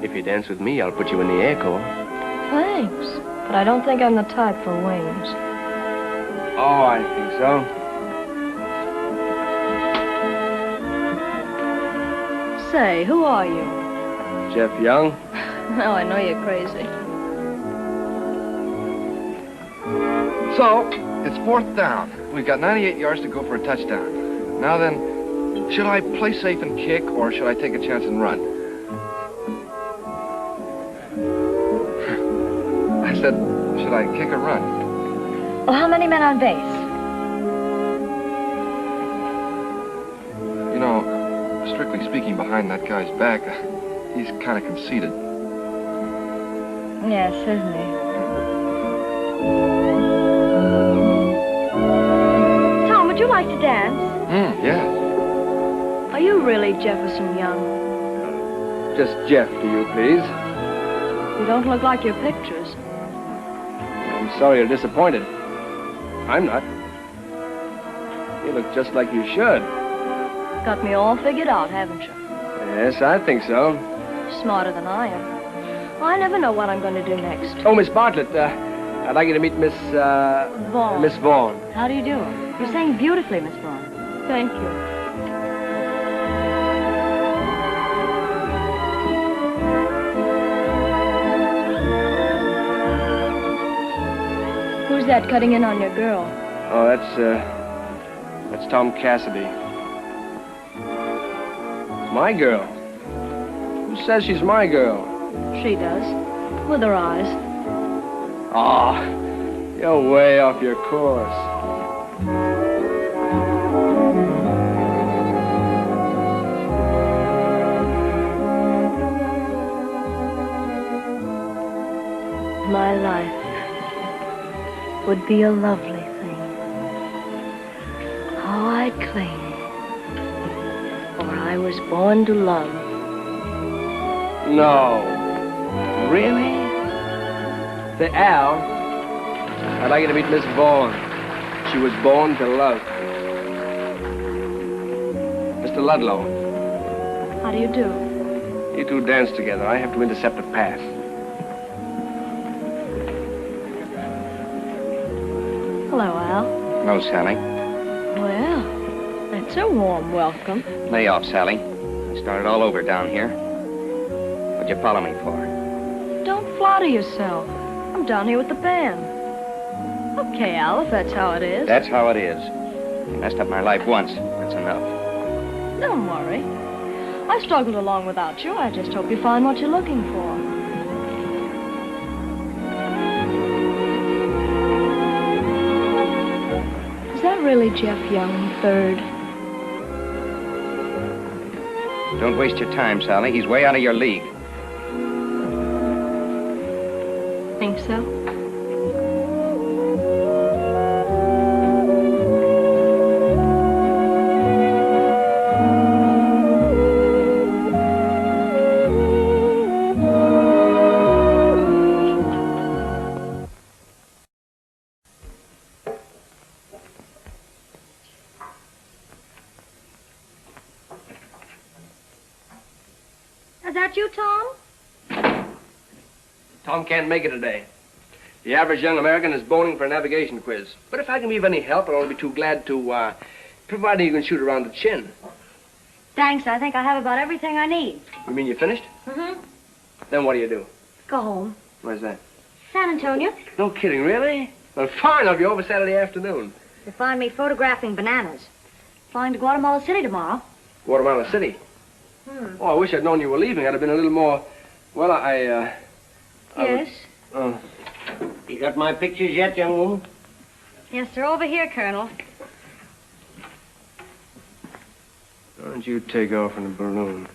[SPEAKER 10] If you dance with me, I'll put you in the Air Corps.
[SPEAKER 18] Thanks, but I don't think I'm the type for wings.
[SPEAKER 10] Oh, I think so.
[SPEAKER 18] Say, who are you?
[SPEAKER 10] Jeff Young.
[SPEAKER 18] Now I know you're crazy.
[SPEAKER 17] So, it's 4th down. We've got 98 yards to go for a touchdown. Now then, should I play safe and kick, or should I take a chance and run? I said, should I kick or run?
[SPEAKER 18] Well, how many men on base?
[SPEAKER 17] You know, strictly speaking, behind that guy's back, he's kind of conceited.
[SPEAKER 18] Yes, isn't he? Tom, would you like to dance?
[SPEAKER 17] Yeah.
[SPEAKER 18] Are you really Jefferson Young?
[SPEAKER 10] Just Jeff, do you please?
[SPEAKER 18] You don't look like your pictures.
[SPEAKER 10] I'm sorry you're disappointed. I'm not. You look just like you should.
[SPEAKER 18] Got me all figured out, haven't you?
[SPEAKER 10] Yes, I think so.
[SPEAKER 18] Smarter than I am. I never know what I'm going to do next.
[SPEAKER 10] Oh, Miss Bartlett, I'd like you to meet Miss
[SPEAKER 18] Vaughn.
[SPEAKER 10] Miss Vaughn.
[SPEAKER 18] How do you do? You sang beautifully, Miss Vaughn. Thank you. Who's that cutting in on your girl?
[SPEAKER 10] Oh, that's Tom Cassidy. It's my girl. Who says she's my girl?
[SPEAKER 18] She does. With her eyes.
[SPEAKER 10] Ah, you're way off your course.
[SPEAKER 18] My life would be a lovely thing. How I'd cling, for I was born to love.
[SPEAKER 10] No. Really? Say, Al, I'd like you to meet Miss Vaughn. She was born to love. Mr. Ludlow.
[SPEAKER 18] How do you do?
[SPEAKER 10] You two dance together. I have to intercept a pass.
[SPEAKER 18] Hello, Al.
[SPEAKER 19] Hello, Sally.
[SPEAKER 18] Well, that's a warm welcome.
[SPEAKER 19] Lay off, Sally. Start it all over down here. What'd you follow me for?
[SPEAKER 18] Don't flatter yourself. I'm down here with the band. Okay, Al, if that's how it is.
[SPEAKER 19] That's how it is. You messed up my life once. That's enough.
[SPEAKER 18] Don't worry. I struggled along without you. I just hope you find what you're looking for. Is that really Jeff Young, third?
[SPEAKER 19] Don't waste your time, Sally. He's way out of your league.
[SPEAKER 18] Think so? Is that you, Tom?
[SPEAKER 10] Tom can't make it today. The average young American is boning for a navigation quiz. But if I can be of any help, I'll only be too glad to, provided you can shoot around the chin.
[SPEAKER 18] Thanks, I think I have about everything I need.
[SPEAKER 10] You mean you finished?
[SPEAKER 18] Mm-hmm.
[SPEAKER 10] Then what do you do?
[SPEAKER 18] Go home.
[SPEAKER 10] Where's that?
[SPEAKER 18] San Antonio.
[SPEAKER 10] No kidding, really? Well, fine, I'll be over Saturday afternoon.
[SPEAKER 18] You'll find me photographing bananas. Flying to Guatemala City tomorrow.
[SPEAKER 10] Guatemala City? Oh, I wish I'd known you were leaving. I'd have been a little more... Well,
[SPEAKER 18] Yes?
[SPEAKER 14] You got my pictures yet, young woman?
[SPEAKER 18] Yes, they're over here, Colonel.
[SPEAKER 10] Why don't you take off in a balloon?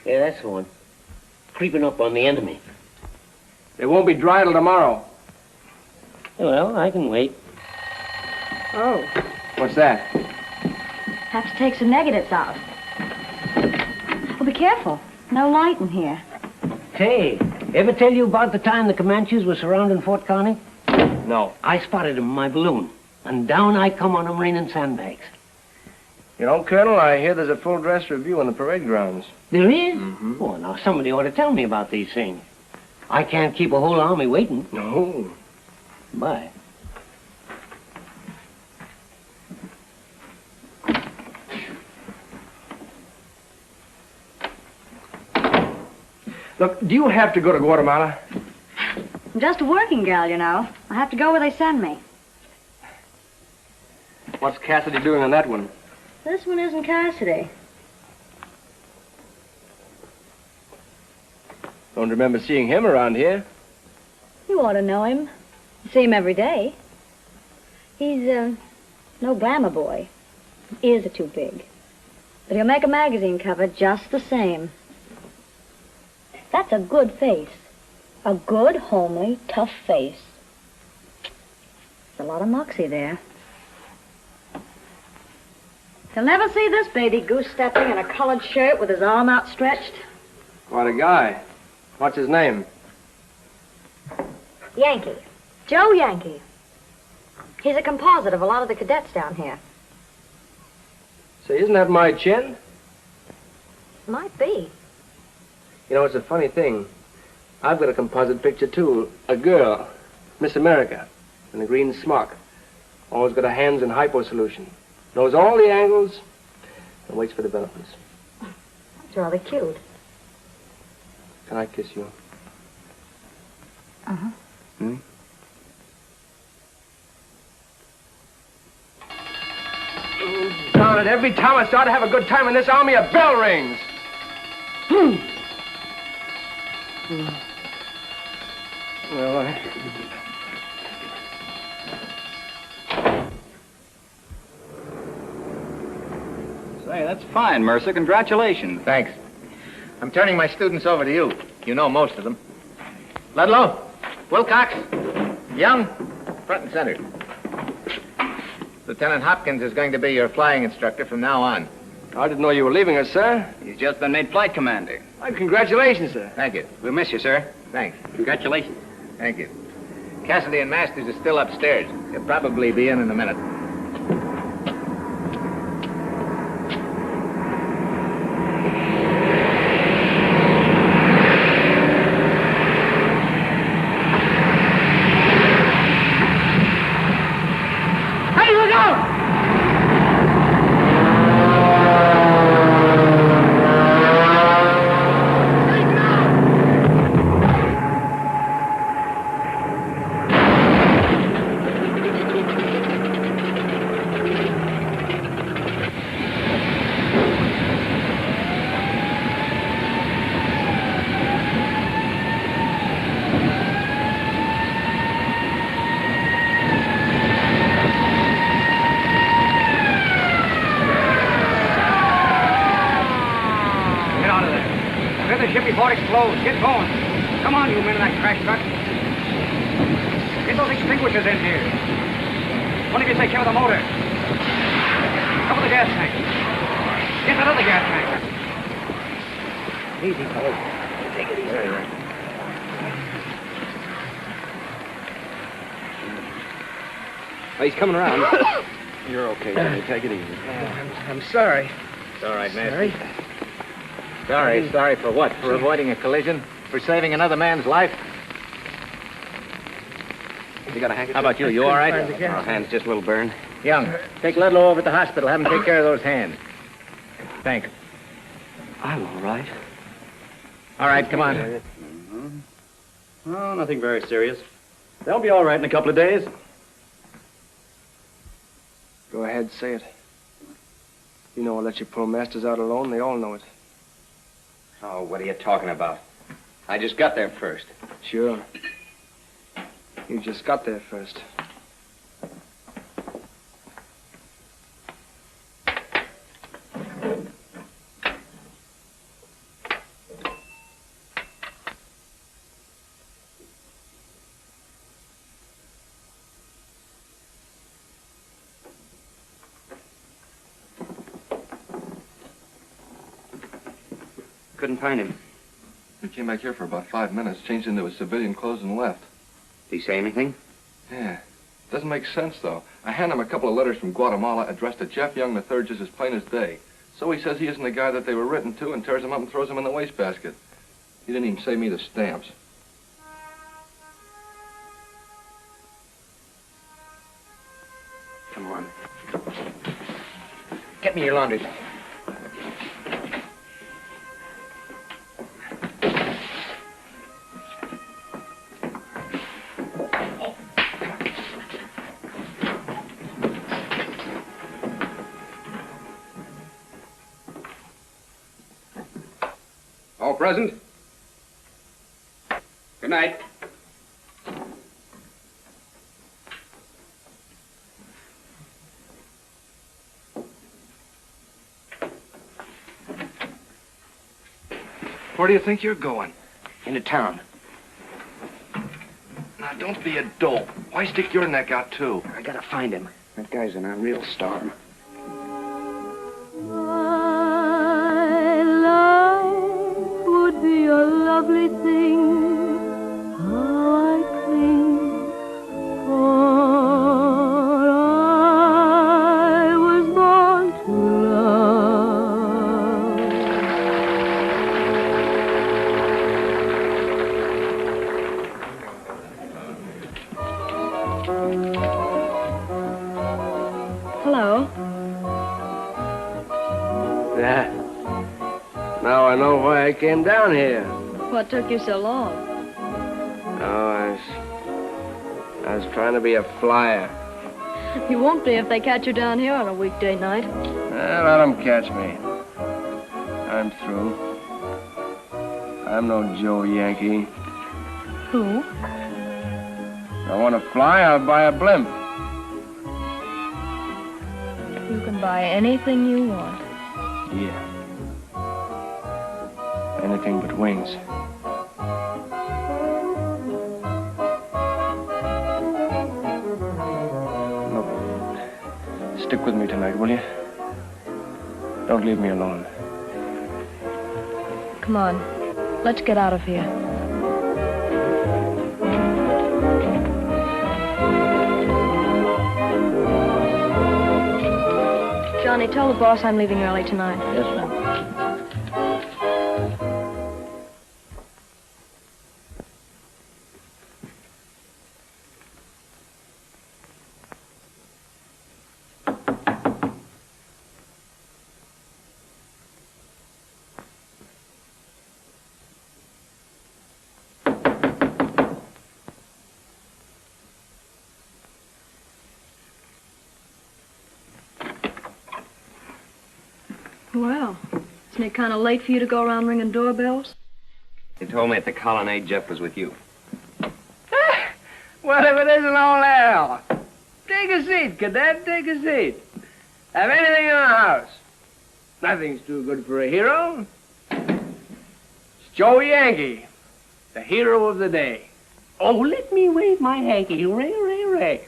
[SPEAKER 14] Yeah, that's the one. Creeping up on the end of me.
[SPEAKER 10] It won't be dry till tomorrow.
[SPEAKER 14] Well, I can wait.
[SPEAKER 18] Oh.
[SPEAKER 10] What's that?
[SPEAKER 18] Have to take some negatives out. Well, be careful. No light in here.
[SPEAKER 14] Say, ever tell you about the time the Comanches were surrounding Fort Kearny?
[SPEAKER 10] No.
[SPEAKER 14] I spotted them in my balloon, and down I come on them raining sandbags.
[SPEAKER 10] You know, Colonel, I hear there's a full-dress review on the parade grounds.
[SPEAKER 14] There is? Mm-hmm. Oh, now somebody ought to tell me about these things. I can't keep a whole army waiting.
[SPEAKER 10] No.
[SPEAKER 14] Bye.
[SPEAKER 10] Look, do you have to go to Guatemala?
[SPEAKER 18] I'm just a working gal, you know. I have to go where they send me.
[SPEAKER 10] What's Cassidy doing on that one?
[SPEAKER 18] This one isn't Cassidy.
[SPEAKER 10] Don't remember seeing him around here.
[SPEAKER 18] You ought to know him. You see him every day. He's, no glamour boy. Ears are too big. But he'll make a magazine cover just the same. That's a good face. A good, homely, tough face. There's a lot of moxie there. You'll never see this baby goose stepping in a colored shirt with his arm outstretched.
[SPEAKER 10] What a guy. What's his name?
[SPEAKER 18] Yankee. Joe Yankee. He's a composite of a lot of the cadets down here.
[SPEAKER 10] Say, isn't that my chin?
[SPEAKER 18] Might be.
[SPEAKER 10] You know, it's a funny thing. I've got a composite picture, too. A girl, Miss America, in a green smock. Always got her hands in hypo solution. Knows all the angles and waits for developments.
[SPEAKER 18] That's rather cute.
[SPEAKER 10] Can I kiss you?
[SPEAKER 18] Uh-huh.
[SPEAKER 10] Hmm? Oh, darn it, every time I start to have a good time in this army, a bell rings. Well,
[SPEAKER 3] Say, that's fine, Mercer. Congratulations.
[SPEAKER 12] Thanks. I'm turning my students over to you. You know most of them. Ludlow, Wilcox, Young, front and center. Lieutenant Hopkins is going to be your flying instructor from now on.
[SPEAKER 10] I didn't know you were leaving us, sir.
[SPEAKER 3] He's just been made flight commander.
[SPEAKER 10] Well, congratulations, sir.
[SPEAKER 12] Thank you.
[SPEAKER 3] We'll miss you, sir.
[SPEAKER 12] Thanks.
[SPEAKER 3] Congratulations.
[SPEAKER 12] Thank you. Cassidy and Masters are still upstairs. They'll probably be in a minute.
[SPEAKER 15] Hey, look out!
[SPEAKER 16] Get going. Come on, you men in that crash truck. Get those extinguishers in here. One of you take care of the motor. Cover the gas tank. Get that other gas tank.
[SPEAKER 14] Easy, fellas. Take it easy.
[SPEAKER 10] Oh, he's coming around. You're okay, Jimmy. Take it easy.
[SPEAKER 2] I'm sorry.
[SPEAKER 12] It's all right, Master. Sorry for what? For avoiding a collision? For saving another man's life?
[SPEAKER 19] You got a handkerchief?
[SPEAKER 12] How about you? You all right?
[SPEAKER 19] Our hand's just a little burned.
[SPEAKER 12] Young, take Ludlow over to the hospital. Have him take care of those hands. Thanks.
[SPEAKER 19] I'm all right.
[SPEAKER 12] All right, come on.
[SPEAKER 20] Oh, nothing very serious. They'll be all right in a couple of days.
[SPEAKER 10] Go ahead, say it. You know I'll let you pull Masters out alone. They all know it.
[SPEAKER 19] Oh, what are you talking about? I just got there first.
[SPEAKER 10] Sure. You just got there first.
[SPEAKER 19] Couldn't find him.
[SPEAKER 17] He came back here for about 5 minutes, changed into his civilian clothes and left.
[SPEAKER 19] Did he say anything?
[SPEAKER 17] Yeah. Doesn't make sense, though. I hand him a couple of letters from Guatemala addressed to Jeff Young III just as plain as day. So he says he isn't the guy that they were written to and tears them up and throws them in the wastebasket. He didn't even save me the stamps.
[SPEAKER 19] Come on. Get me your laundry.
[SPEAKER 13] All present? Good night.
[SPEAKER 17] Where do you think you're going?
[SPEAKER 19] Into town.
[SPEAKER 17] Now, don't be a dope. Why stick your neck out, too?
[SPEAKER 19] I gotta find him. That guy's in a real storm.
[SPEAKER 18] My life would be a lovely thing. How I cling, for I was born to love. Hello.
[SPEAKER 10] Yeah. Now I know why I came down here.
[SPEAKER 18] What took you so long?
[SPEAKER 10] Oh, I was trying to be a flyer.
[SPEAKER 18] You won't be if they catch you down here on a weekday night.
[SPEAKER 10] Let them catch me. I'm through. I'm no Joe Yankee.
[SPEAKER 18] Who?
[SPEAKER 10] I want to fly, I'll buy a blimp.
[SPEAKER 18] You can buy anything you want.
[SPEAKER 10] Yeah. Anything but wings. Look, stick with me tonight, will you? Don't leave me alone.
[SPEAKER 18] Come on. Let's get out of here. Johnny, tell the boss I'm leaving early tonight.
[SPEAKER 10] Yes, ma'am.
[SPEAKER 18] Well, isn't it kind of late for you to go around ringing doorbells?
[SPEAKER 19] They told me at the colonnade Jeff was with you.
[SPEAKER 10] Well, if it isn't all hell. Take a seat, Cadet, take a seat. Have anything in the house. Nothing's too good for a hero. It's Joe Yankee, the hero of the day. Oh, let me wave my hanky. Hooray, hooray, hooray.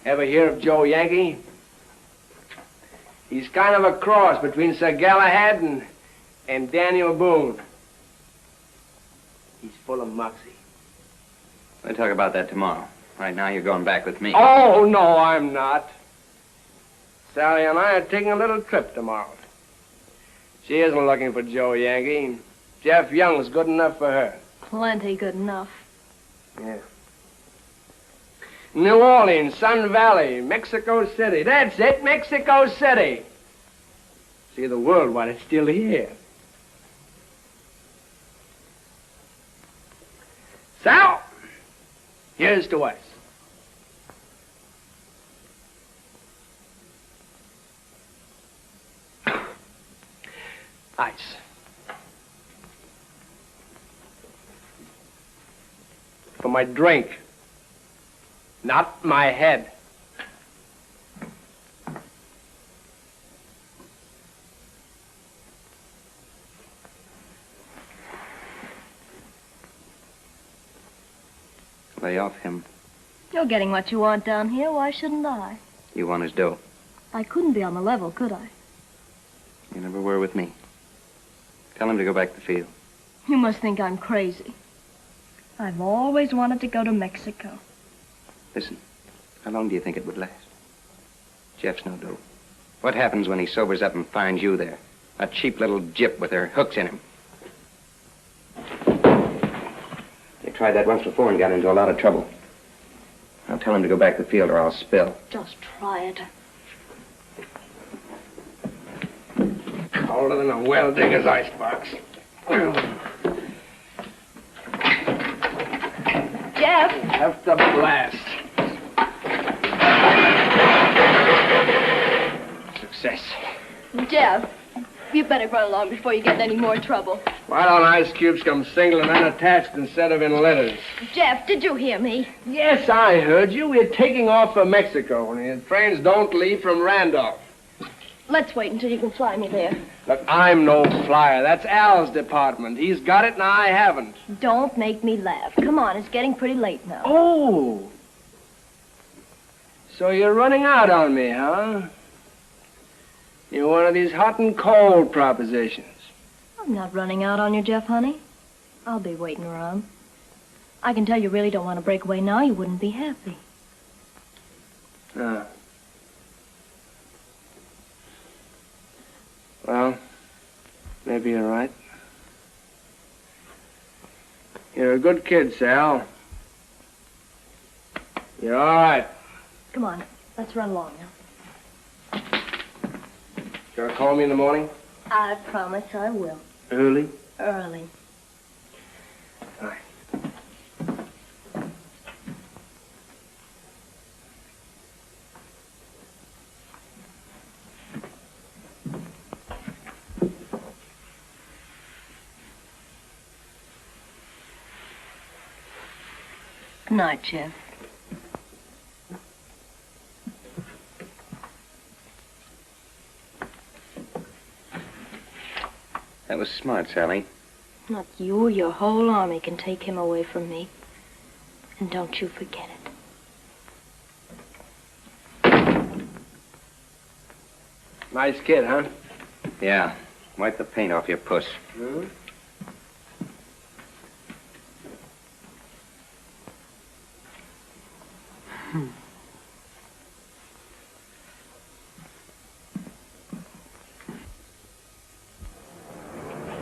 [SPEAKER 10] Ever hear of Joe Yankee? He's kind of a cross between Sir Galahad and Daniel Boone. He's full of moxie.
[SPEAKER 19] We'll talk about that tomorrow. Right now, you're going back with me.
[SPEAKER 10] Oh, no, I'm not. Sally and I are taking a little trip tomorrow. She isn't looking for Joe Yankee. Jeff Young's good enough for her.
[SPEAKER 18] Plenty good enough.
[SPEAKER 10] Yeah. New Orleans, Sun Valley, Mexico City. That's it, Mexico City. See the world while it's still here. So, here's to us. Ice. For my drink, not my head.
[SPEAKER 19] Lay off him.
[SPEAKER 18] You're getting what you want down here. Why shouldn't I?
[SPEAKER 19] You want his dough.
[SPEAKER 18] I couldn't be on the level, could I?
[SPEAKER 19] You never were with me. Tell him to go back to the field.
[SPEAKER 18] You must think I'm crazy. I've always wanted to go to Mexico.
[SPEAKER 19] Listen, how long do you think it would last? Jeff's no dope. What happens when he sobers up and finds you there? A cheap little gyp with her hooks in him. They tried that once before and got into a lot of trouble. I'll tell him to go back to the field or I'll spill.
[SPEAKER 18] Just try it.
[SPEAKER 10] Colder than a well-digger's icebox.
[SPEAKER 18] Jeff!
[SPEAKER 10] Have to blast. Success.
[SPEAKER 18] Jeff, you better run along before you get in any more trouble.
[SPEAKER 10] Why don't ice cubes come single and unattached instead of in letters?
[SPEAKER 18] Jeff, did you hear me?
[SPEAKER 10] Yes, I heard you. We're taking off for Mexico, and the trains don't leave from Randolph.
[SPEAKER 18] Let's wait until you can fly me there.
[SPEAKER 10] Look, I'm no flyer. That's Al's department. He's got it and I haven't.
[SPEAKER 18] Don't make me laugh. Come on, it's getting pretty late now.
[SPEAKER 10] Oh! So you're running out on me, huh? You're one of these hot and cold propositions.
[SPEAKER 18] I'm not running out on you, Jeff, honey. I'll be waiting around. I can tell you really don't want to break away now. You wouldn't be happy.
[SPEAKER 10] Ah. Well, maybe you're right. You're a good kid, Sal. You're all right.
[SPEAKER 18] Come on, let's run along now.
[SPEAKER 10] You gonna call me in the morning?
[SPEAKER 18] I promise I will.
[SPEAKER 10] Early?
[SPEAKER 18] Early.
[SPEAKER 10] All right.
[SPEAKER 18] Good night, Jeff.
[SPEAKER 19] That was smart, Sally.
[SPEAKER 18] Not you or your whole army can take him away from me. And don't you forget it.
[SPEAKER 10] Nice kid, huh?
[SPEAKER 19] Yeah. Wipe the paint off your puss.
[SPEAKER 10] Hmm?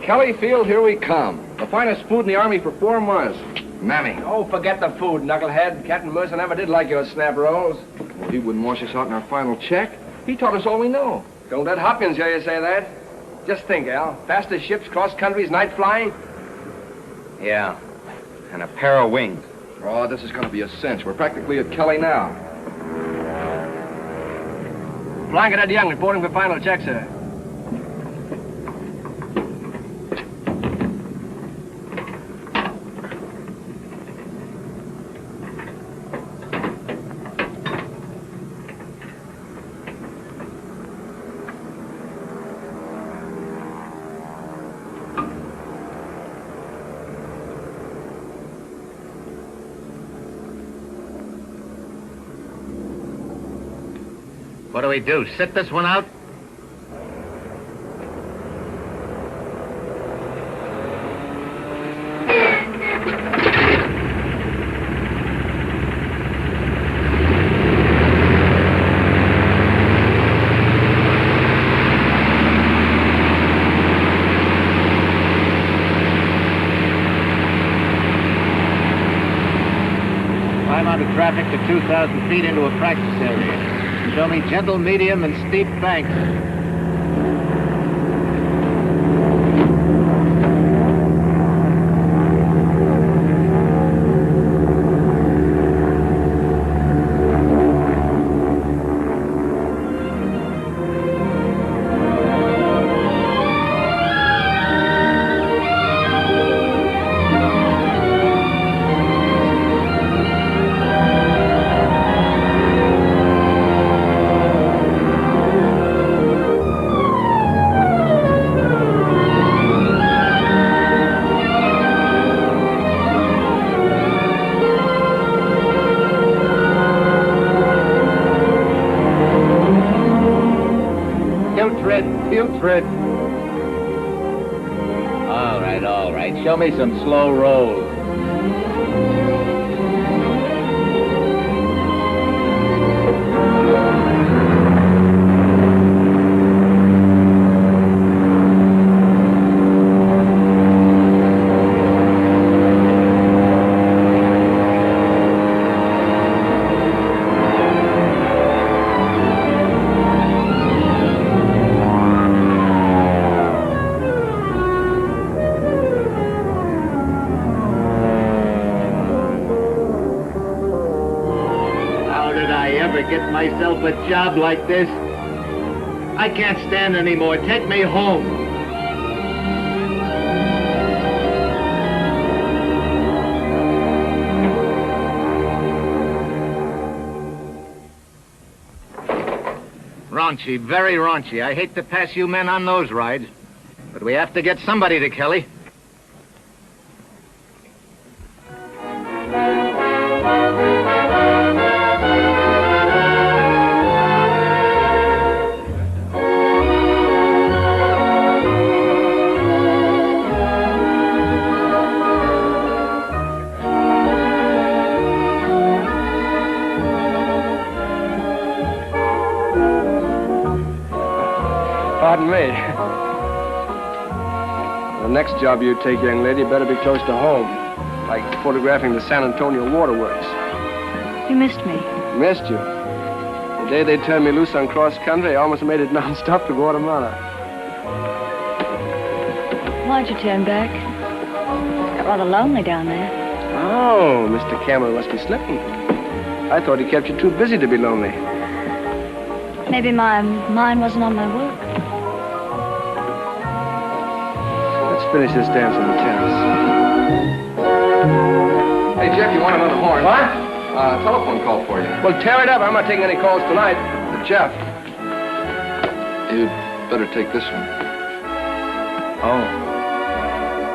[SPEAKER 17] Kelly Field, here we come. The finest food in the Army for 4 months. Mammy.
[SPEAKER 10] Oh, forget the food, knucklehead. Captain Mercer never did like your snap rolls.
[SPEAKER 17] Well, he wouldn't wash us out in our final check. He taught us all we know.
[SPEAKER 10] Don't let Hopkins hear you say that. Just think, Al. Fastest ships, cross countries, night flying.
[SPEAKER 19] Yeah. And a pair of wings.
[SPEAKER 17] Oh, this is going to be a cinch. We're practically at Kelly now.
[SPEAKER 10] Flying Cadet Young, reporting for final check, sir.
[SPEAKER 12] What do we do? Sit this one out?
[SPEAKER 2] traffic to 2,000 feet into a practice area. Show me gentle, medium, and steep banks. Fred. All right. Show me some slow rolls. Get myself a job like this. I can't stand anymore. Take me home. Raunchy, very raunchy. I hate to pass you men on those rides, but we have to get somebody to Kelly.
[SPEAKER 10] Pardon me. The next job you take, young lady, better be close to home. Like photographing the San Antonio waterworks.
[SPEAKER 18] You missed me.
[SPEAKER 10] Missed you. The day they turned me loose on cross country, I almost made it non-stop to Guatemala.
[SPEAKER 18] Why'd you turn back? Got rather lonely down there.
[SPEAKER 10] Oh, Mr. Cameron must be slipping. I thought he kept you too busy to be lonely.
[SPEAKER 18] Maybe my mind wasn't on my work.
[SPEAKER 10] Let's finish this dance on the terrace.
[SPEAKER 17] Hey, Jeff, you want another horn?
[SPEAKER 10] What?
[SPEAKER 17] Telephone call for you.
[SPEAKER 10] Well, tear it up. I'm not taking any calls tonight.
[SPEAKER 17] But Jeff, you'd better take this one.
[SPEAKER 10] Oh.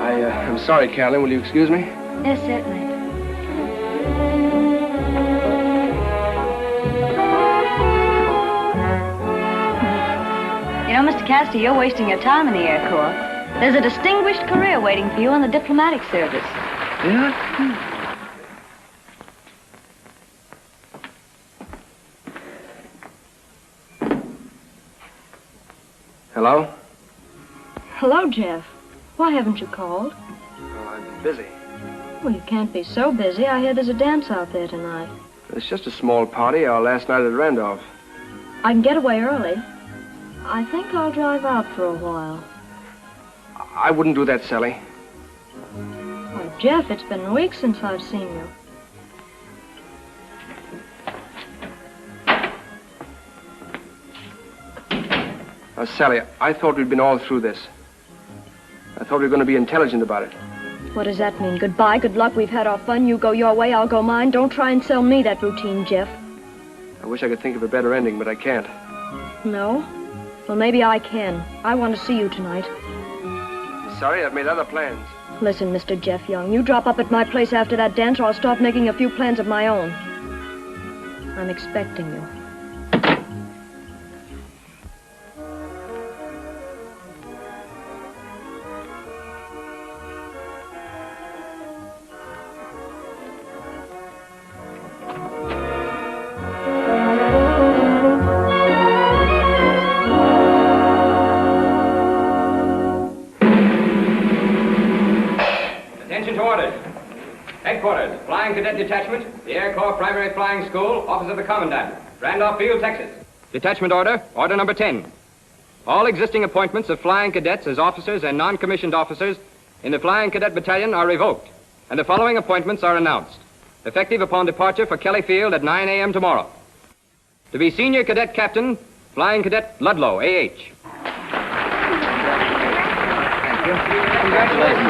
[SPEAKER 10] I'm sorry, Carolyn. Will you excuse me?
[SPEAKER 18] Yes, certainly. You know, Mr. Castor, you're wasting your time in the Air Corps. There's a distinguished career waiting for you in the diplomatic service.
[SPEAKER 10] Yeah? Hello?
[SPEAKER 18] Hello, Jeff. Why haven't you called?
[SPEAKER 10] I'm busy.
[SPEAKER 18] Well, you can't be so busy. I hear there's a dance out there tonight.
[SPEAKER 10] It's just a small party, our last night at Randolph.
[SPEAKER 18] I can get away early. I think I'll drive out for a while.
[SPEAKER 10] I wouldn't do that, Sally.
[SPEAKER 18] Why, Jeff, it's been weeks since I've seen you.
[SPEAKER 10] Sally, I thought we'd been all through this. I thought we were going to be intelligent about it.
[SPEAKER 18] What does that mean? Goodbye, good luck, we've had our fun. You go your way, I'll go mine. Don't try and sell me that routine, Jeff.
[SPEAKER 10] I wish I could think of a better ending, but I can't.
[SPEAKER 18] No? Well, maybe I can. I want to see you tonight.
[SPEAKER 10] Sorry, I've made other plans.
[SPEAKER 18] Listen, Mr. Jeff Young, you drop up at my place after that dance or I'll start making a few plans of my own. I'm expecting you.
[SPEAKER 3] Flying Cadet Detachment, the Air Corps Primary Flying School, Office of the Commandant, Randolph Field, Texas. Detachment order, order number 10. All existing appointments of flying cadets as officers and non-commissioned officers in the Flying Cadet Battalion are revoked, and the following appointments are announced, effective upon departure for Kelly Field at 9 a.m. tomorrow. To be Senior Cadet Captain, Flying Cadet Ludlow, A.H.
[SPEAKER 17] Congratulations,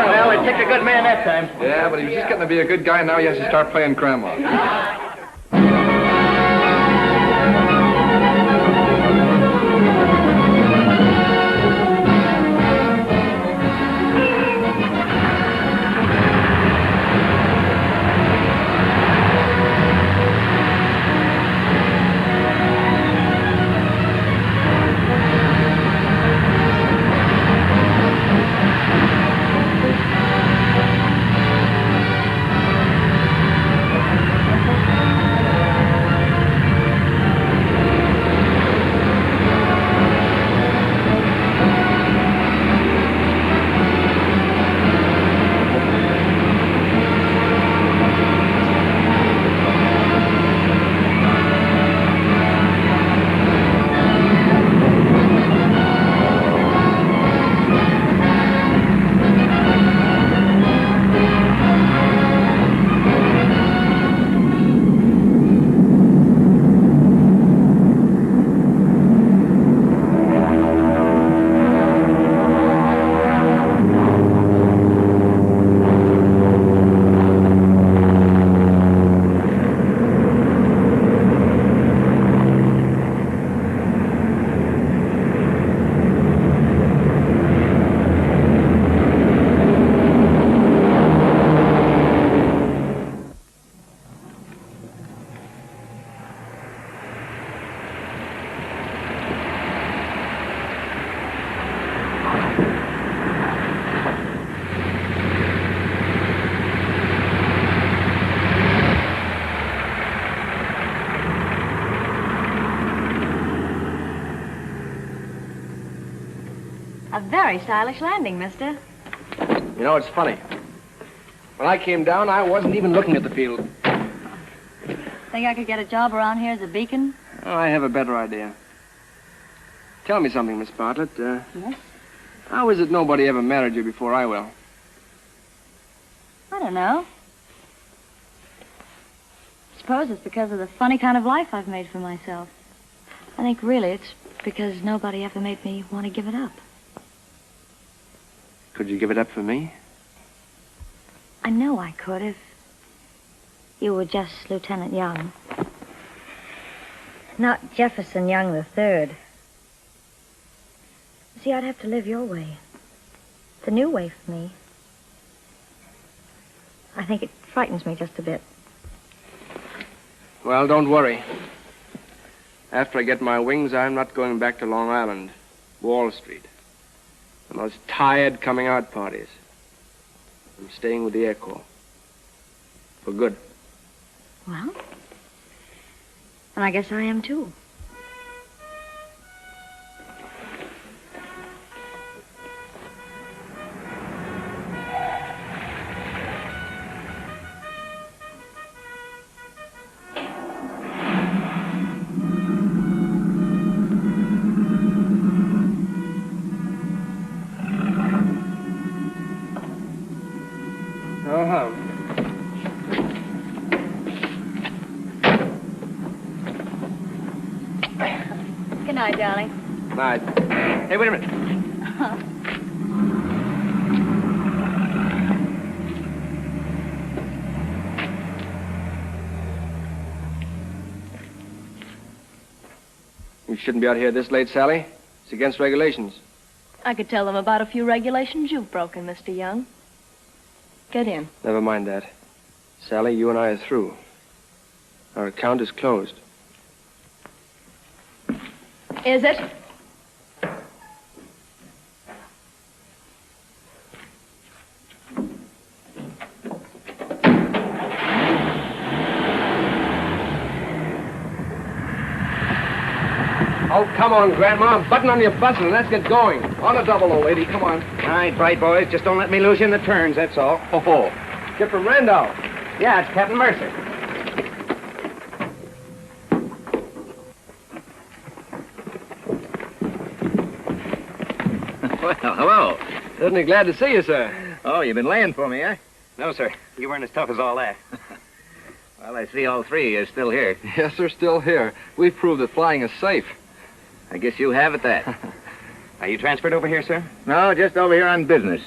[SPEAKER 20] Well, it picked a good man that time.
[SPEAKER 17] Yeah, but he was just getting to be a good guy. Now he has to start playing grandma.
[SPEAKER 18] A very stylish landing, mister.
[SPEAKER 10] You know, it's funny. When I came down, I wasn't even looking at the field.
[SPEAKER 18] Think I could get a job around here as a beacon?
[SPEAKER 10] Oh, I have a better idea. Tell me something, Miss Bartlett.
[SPEAKER 18] Yes?
[SPEAKER 10] How is it nobody ever married you before I will?
[SPEAKER 18] I don't know. Suppose it's because of the funny kind of life I've made for myself. I think really it's because nobody ever made me want to give it up.
[SPEAKER 10] Could you give it up for me?
[SPEAKER 18] I know I could if you were just Lieutenant Young. Not Jefferson Young III. See, I'd have to live your way. The new way for me. I think it frightens me just a bit.
[SPEAKER 10] Well, don't worry. After I get my wings, I'm not going back to Long Island, Wall Street, and those tired coming-out parties. I'm staying with the Air Corps. For good.
[SPEAKER 18] Well, and I guess I am, too. Good night, darling.
[SPEAKER 10] Night. Hey, wait a minute. You shouldn't be out here this late, Sally. It's against regulations.
[SPEAKER 21] I could tell them about a few regulations you've broken, Mr. Young. Get in.
[SPEAKER 10] Never mind that. Sally, you and I are through. Our account is closed.
[SPEAKER 21] Is it?
[SPEAKER 10] Oh, come on, Grandma. Button on your bustle and let's get going. On a double, old lady. Come on.
[SPEAKER 6] All right, bright boys. Just don't let me lose you in the turns, that's all.
[SPEAKER 10] Ho, ho. Ship from Randolph.
[SPEAKER 3] Yeah, it's Captain Mercer.
[SPEAKER 12] Well, hello.
[SPEAKER 10] Certainly glad to see you, sir.
[SPEAKER 12] Oh, you've been laying for me, eh?
[SPEAKER 3] No, sir. You weren't as tough as all that.
[SPEAKER 12] Well, I see all three are still here.
[SPEAKER 17] Yes, sir, still here. We've proved that flying is safe.
[SPEAKER 12] I guess you have at that.
[SPEAKER 3] Are you transferred over here, sir?
[SPEAKER 12] No, just over here on business.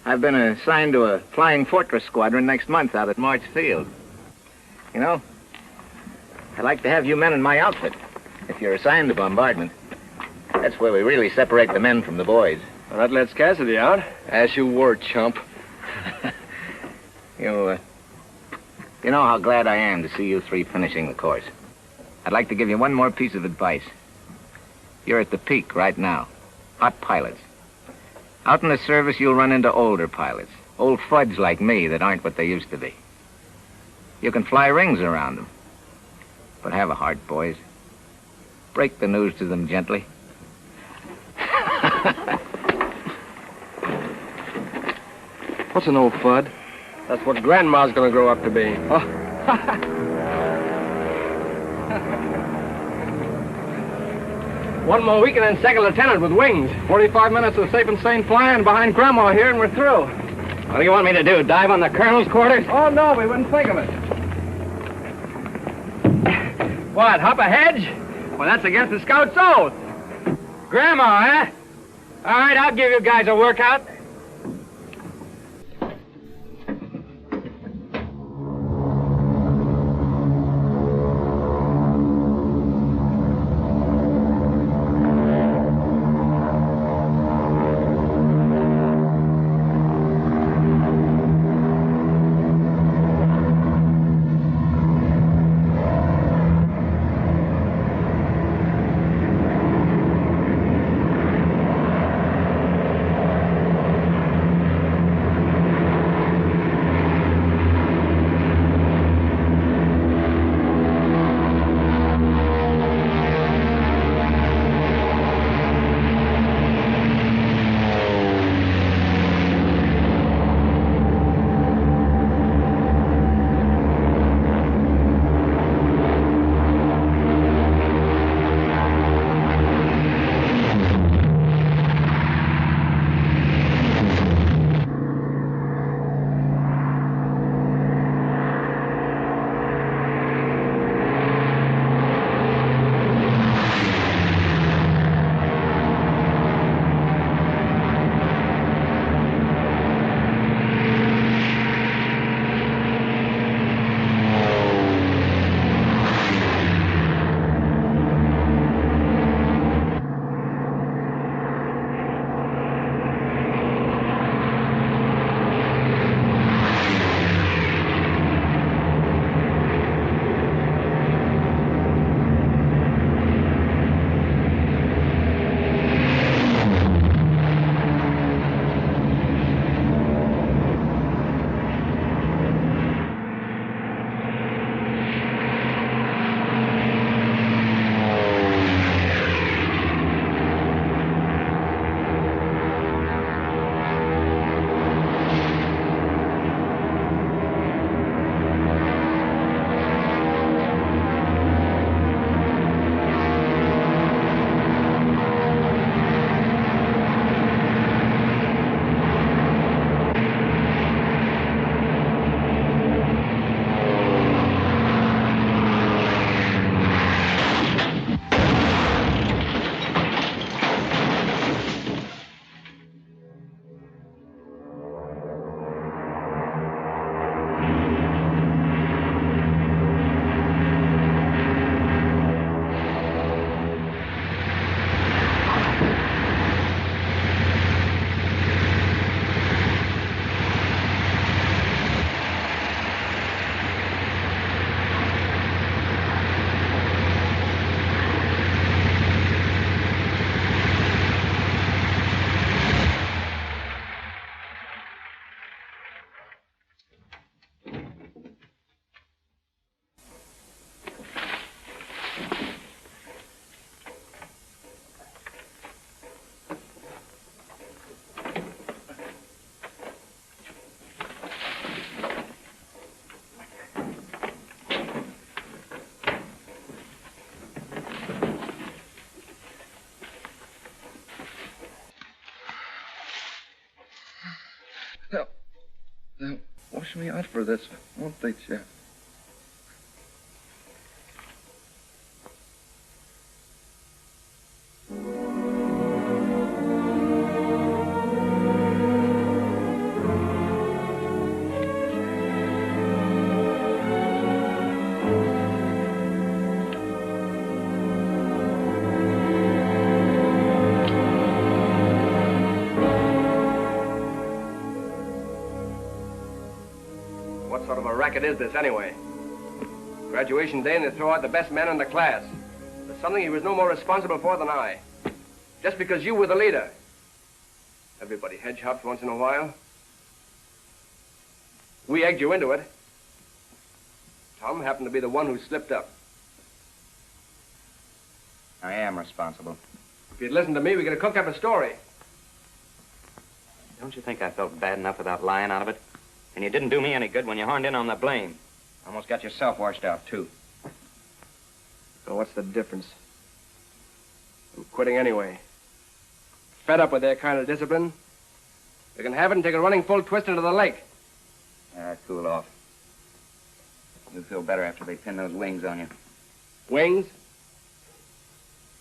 [SPEAKER 12] I've been assigned to a flying fortress squadron next month out at March Field. You know, I'd like to have you men in my outfit, if you're assigned to bombardment. That's where we really separate the men from the boys.
[SPEAKER 10] Well, that lets Cassidy out.
[SPEAKER 17] As you were, chump.
[SPEAKER 12] You know how glad I am to see you three finishing the course. I'd like to give you one more piece of advice. You're at the peak right now. Hot pilots. Out in the service, you'll run into older pilots. Old fudge like me that aren't what they used to be. You can fly rings around them. But have a heart, boys. Break the news to them gently.
[SPEAKER 17] What's an old fud?
[SPEAKER 10] That's what Grandma's gonna grow up to be.
[SPEAKER 17] Oh.
[SPEAKER 10] One more week and then second lieutenant with wings. 45 minutes of safe and sane flying behind Grandma here and we're through.
[SPEAKER 3] What do you want me to do, dive on the colonel's quarters?
[SPEAKER 10] Oh, no, we wouldn't think of it. What, hop a hedge? Well, that's against the scout's oath. Grandma, eh? All right, I'll give you guys a workout.
[SPEAKER 17] They'll wash me out for this, won't they, Jeff?
[SPEAKER 10] What sort of a racket is this, anyway? Graduation day and they throw out the best man in the class. There's something he was no more responsible for than I. Just because you were the leader. Everybody hedge hops once in a while. We egged you into it. Tom happened to be the one who slipped up.
[SPEAKER 19] I am responsible.
[SPEAKER 10] If you'd listened to me, we could have cooked up a story.
[SPEAKER 19] Don't you think I felt bad enough without lying out of it? And you didn't do me any good when you horned in on the blame. Almost got yourself washed out, too.
[SPEAKER 10] So what's the difference? I'm quitting anyway. Fed up with their kind of discipline. You can have it and take a running full twist into the lake.
[SPEAKER 19] Cool off. You'll feel better after they pin those wings on you.
[SPEAKER 10] Wings?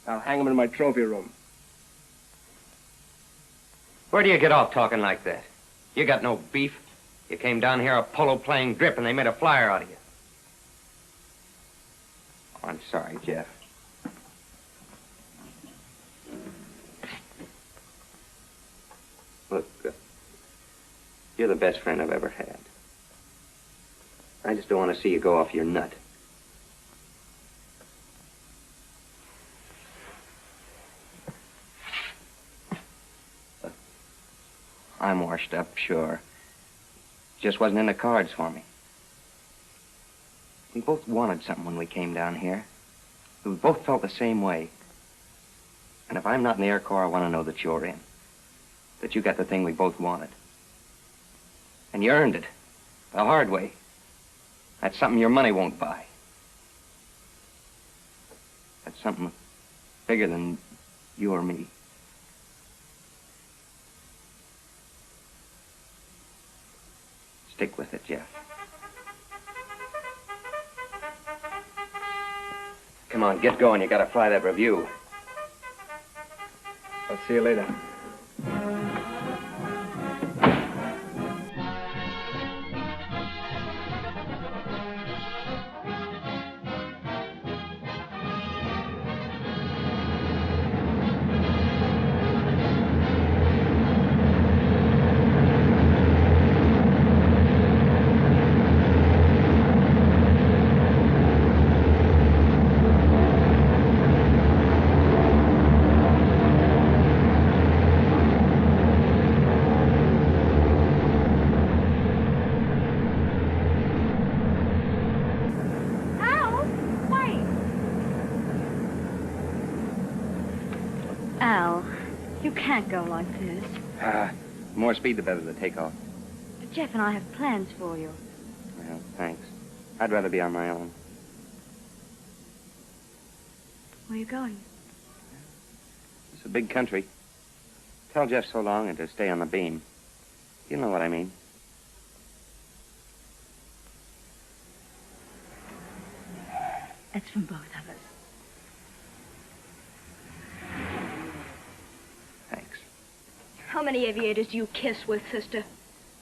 [SPEAKER 10] I'll hang them in my trophy room.
[SPEAKER 8] Where do you get off talking like that? You got no beef. You came down here a polo-playing drip and they made a flyer out of you.
[SPEAKER 19] Oh, I'm sorry, Jeff. Look, you're the best friend I've ever had. I just don't want to see you go off your nut. I'm washed up, sure. Just wasn't in the cards for me. We both wanted something when we came down here. We both felt the same way. And if I'm not in the Air Corps, I want to know that you're in. That you got the thing we both wanted. And you earned it. The hard way. That's something your money won't buy. That's something bigger than you or me. Stick with it, Jeff. Come on, get going. You gotta fly that review.
[SPEAKER 10] I'll see you later.
[SPEAKER 18] Can't go like this.
[SPEAKER 19] The more speed, the better the takeoff.
[SPEAKER 18] But Jeff and I have plans for you.
[SPEAKER 19] Well, thanks. I'd rather be on my own.
[SPEAKER 18] Where are you going?
[SPEAKER 19] It's a big country. Tell Jeff so long and to stay on the beam. You know what I mean.
[SPEAKER 18] It's from both of us.
[SPEAKER 21] How many aviators do you kiss with, sister?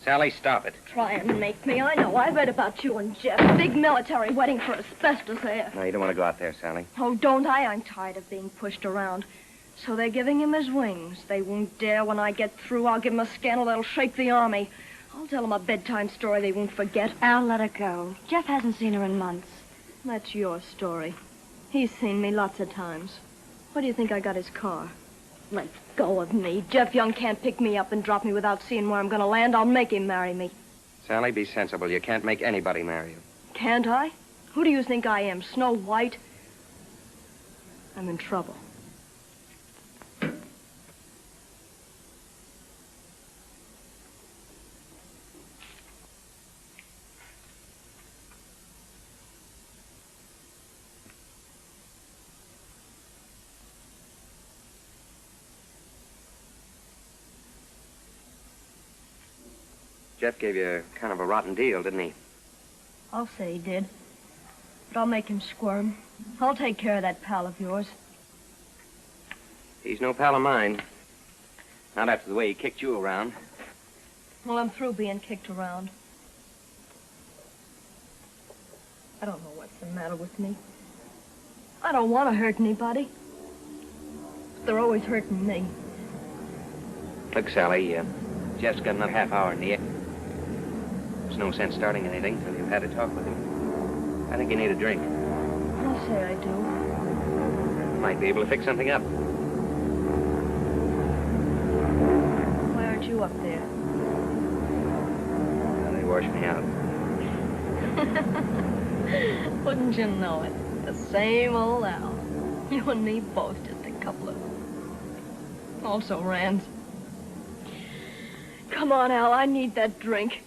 [SPEAKER 8] Sally, stop it.
[SPEAKER 21] Try and make me. I know. I read about you and Jeff. Big military wedding for asbestos air.
[SPEAKER 19] No, you don't want to go out there, Sally.
[SPEAKER 21] Oh, don't I? I'm tired of being pushed around. So they're giving him his wings. They won't dare. When I get through, I'll give him a scandal that'll shake the army. I'll tell them a bedtime story they won't forget.
[SPEAKER 18] Al, let her go. Jeff hasn't seen her in months.
[SPEAKER 21] That's your story. He's seen me lots of times. Where do you think I got his car? Let go of me. Jeff Young can't pick me up and drop me without seeing where I'm going to land. I'll make him marry me.
[SPEAKER 19] Sally, be sensible. You can't make anybody marry you.
[SPEAKER 21] Can't I? Who do you think I am, Snow White? I'm in trouble.
[SPEAKER 19] Jeff gave you kind of a rotten deal, didn't he?
[SPEAKER 21] I'll say he did. But I'll make him squirm. I'll take care of that pal of yours.
[SPEAKER 19] He's no pal of mine. Not after the way he kicked you around.
[SPEAKER 21] Well, I'm through being kicked around. I don't know what's the matter with me. I don't want to hurt anybody. But they're always hurting me.
[SPEAKER 19] Look, Sally, Jeff's got another half hour in the air. There's no sense starting anything until you've had a talk with him. I think you need a drink.
[SPEAKER 21] I'll say I do.
[SPEAKER 19] Might be able to fix something up.
[SPEAKER 21] Why aren't you up there?
[SPEAKER 19] Well, they washed me out.
[SPEAKER 21] Wouldn't you know it? The same old Al. You and me both, just a couple of... Also Rands. Come on, Al, I need that drink.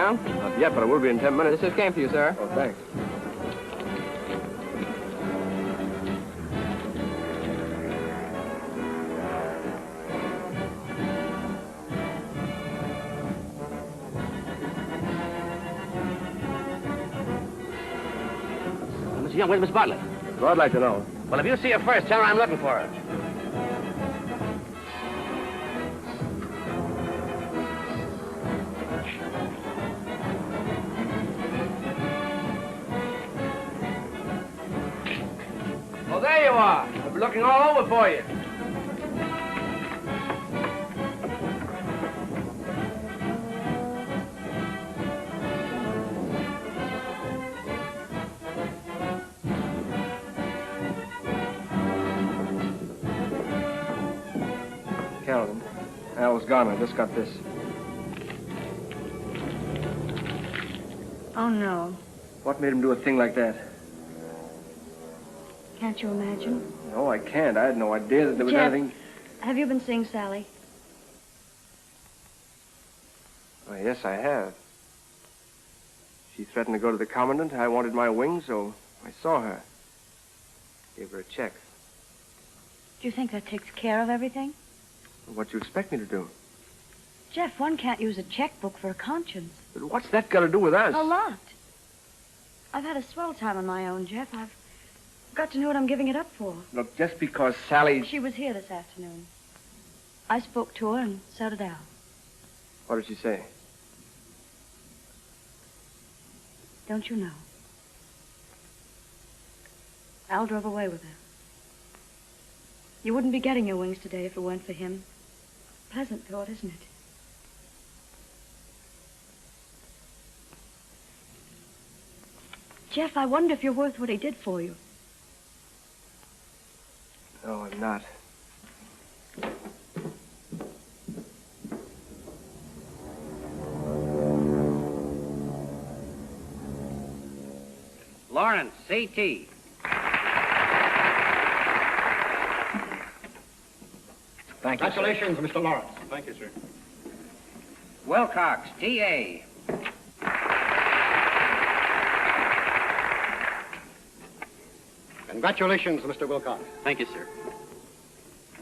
[SPEAKER 10] Not yet, but I will be in 10 minutes.
[SPEAKER 7] This is came for you, sir.
[SPEAKER 10] Oh, thanks.
[SPEAKER 14] Mr. Young, where's Miss Bartlett?
[SPEAKER 10] So I'd like to know.
[SPEAKER 14] Well, if you see her first, tell her I'm looking for her.
[SPEAKER 10] Oh, there you are. I've been looking all over for you. Carolyn, Al was gone. I just got this.
[SPEAKER 18] Oh, no.
[SPEAKER 10] What made him do a thing like that?
[SPEAKER 18] Can't you imagine?
[SPEAKER 10] No, I can't. I had no idea that there was
[SPEAKER 18] Jeff,
[SPEAKER 10] anything...
[SPEAKER 18] have you been seeing Sally?
[SPEAKER 10] Oh, yes, I have. She threatened to go to the commandant. I wanted my wings, so I saw her. Gave her a check.
[SPEAKER 18] Do you think that takes care of everything?
[SPEAKER 10] What do you expect me to do?
[SPEAKER 18] Jeff, one can't use a checkbook for a conscience.
[SPEAKER 10] But what's that got to do with us?
[SPEAKER 18] A lot. I've had a swell time on my own, Jeff. I've got to know what I'm giving it up for.
[SPEAKER 10] Look, just because Sally...
[SPEAKER 18] She was here this afternoon. I spoke to her, and so did Al.
[SPEAKER 10] What did she say?
[SPEAKER 18] Don't you know? Al drove away with her. You wouldn't be getting your wings today if it weren't for him. Pleasant thought, isn't it? Jeff, I wonder if you're worth what he did for you.
[SPEAKER 10] No, I'm not.
[SPEAKER 14] Lawrence, CT.
[SPEAKER 2] Thank you. Congratulations, Mr. Lawrence. Thank you, sir.
[SPEAKER 14] Wilcox, TA.
[SPEAKER 2] Congratulations, Mr. Wilcox.
[SPEAKER 14] Thank you, sir.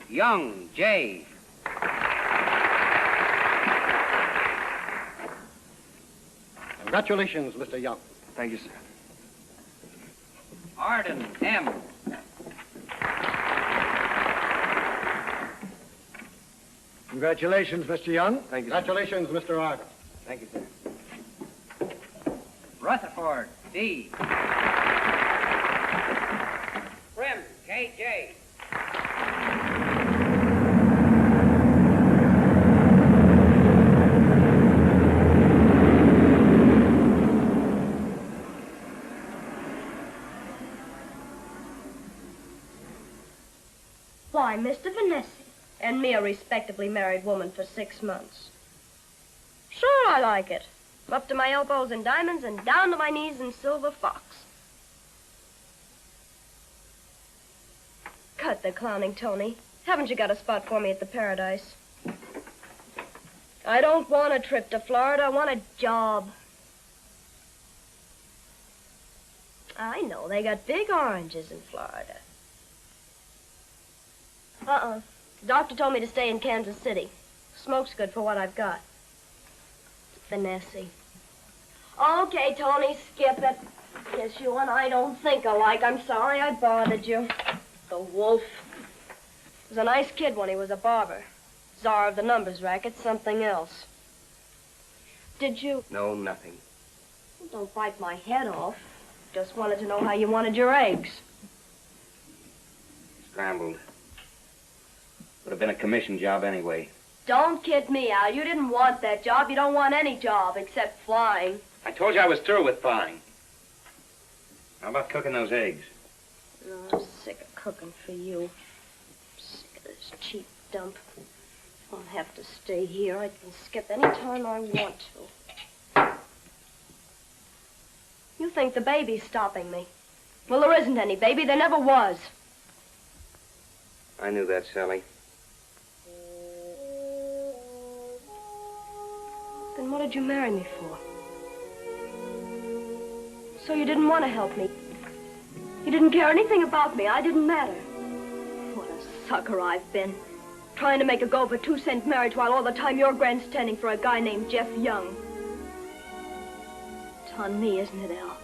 [SPEAKER 14] Young, J.
[SPEAKER 2] Congratulations, Mr. Young.
[SPEAKER 10] Thank you, sir.
[SPEAKER 14] Arden, M.
[SPEAKER 2] Congratulations, Mr. Young.
[SPEAKER 10] Thank you, sir.
[SPEAKER 2] Congratulations, Mr. Arthur.
[SPEAKER 10] Thank you, sir.
[SPEAKER 7] Rutherford, D.
[SPEAKER 1] Prim, KJ.
[SPEAKER 21] Why, Mr. Vanessa, and me a respectably married woman for 6 months. Sure, I like it. Up to my elbows in diamonds and down to my knees in silver fox. Cut the clowning, Tony. Haven't you got a spot for me at the Paradise? I don't want a trip to Florida. I want a job. I know. They got big oranges in Florida. The doctor told me to stay in Kansas City. Smoke's good for what I've got. Vanessa. Okay, Tony, skip it. Guess you and I don't think alike. I'm sorry I bothered you. The wolf. Was a nice kid when he was a barber. Czar of the numbers racket, something else. Did you?
[SPEAKER 19] No, nothing.
[SPEAKER 21] Don't bite my head off. Just wanted to know how you wanted your eggs.
[SPEAKER 19] Scrambled. Would have been a commission job anyway.
[SPEAKER 21] Don't kid me, Al. You didn't want that job. You don't want any job except flying.
[SPEAKER 19] I told you I was through with flying. How about cooking those eggs?
[SPEAKER 21] Oh, I'm sick of cooking for you. Sick of this cheap dump. I'll have to stay here. I can skip any time I want to. You think the baby's stopping me? Well, there isn't any baby. There never was.
[SPEAKER 19] I knew that, Sally.
[SPEAKER 21] Then what did you marry me for? So you didn't want to help me. You didn't care anything about me. I didn't matter. What a sucker I've been. Trying to make a go of a 2-cent marriage while all the time you're grandstanding for a guy named Jeff Young. It's on me, isn't it, Al?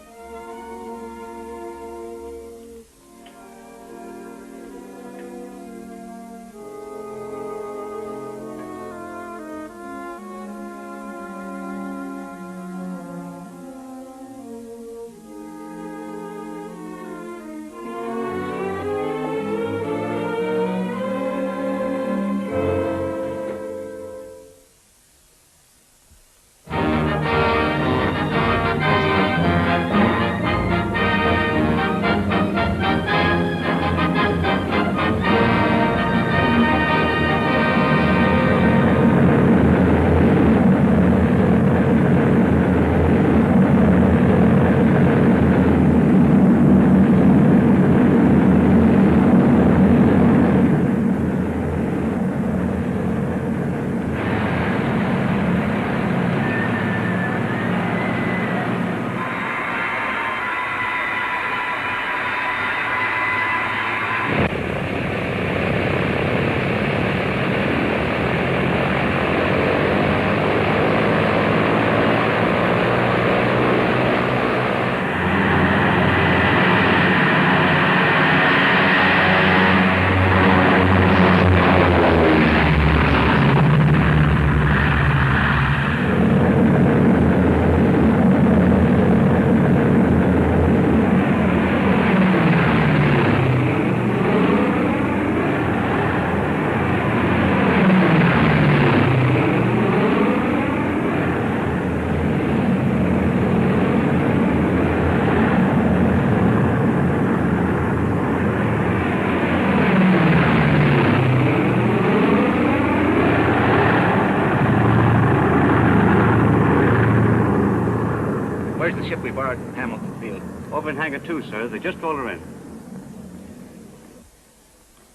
[SPEAKER 22] Over in Hangar 2, sir. They just rolled her in.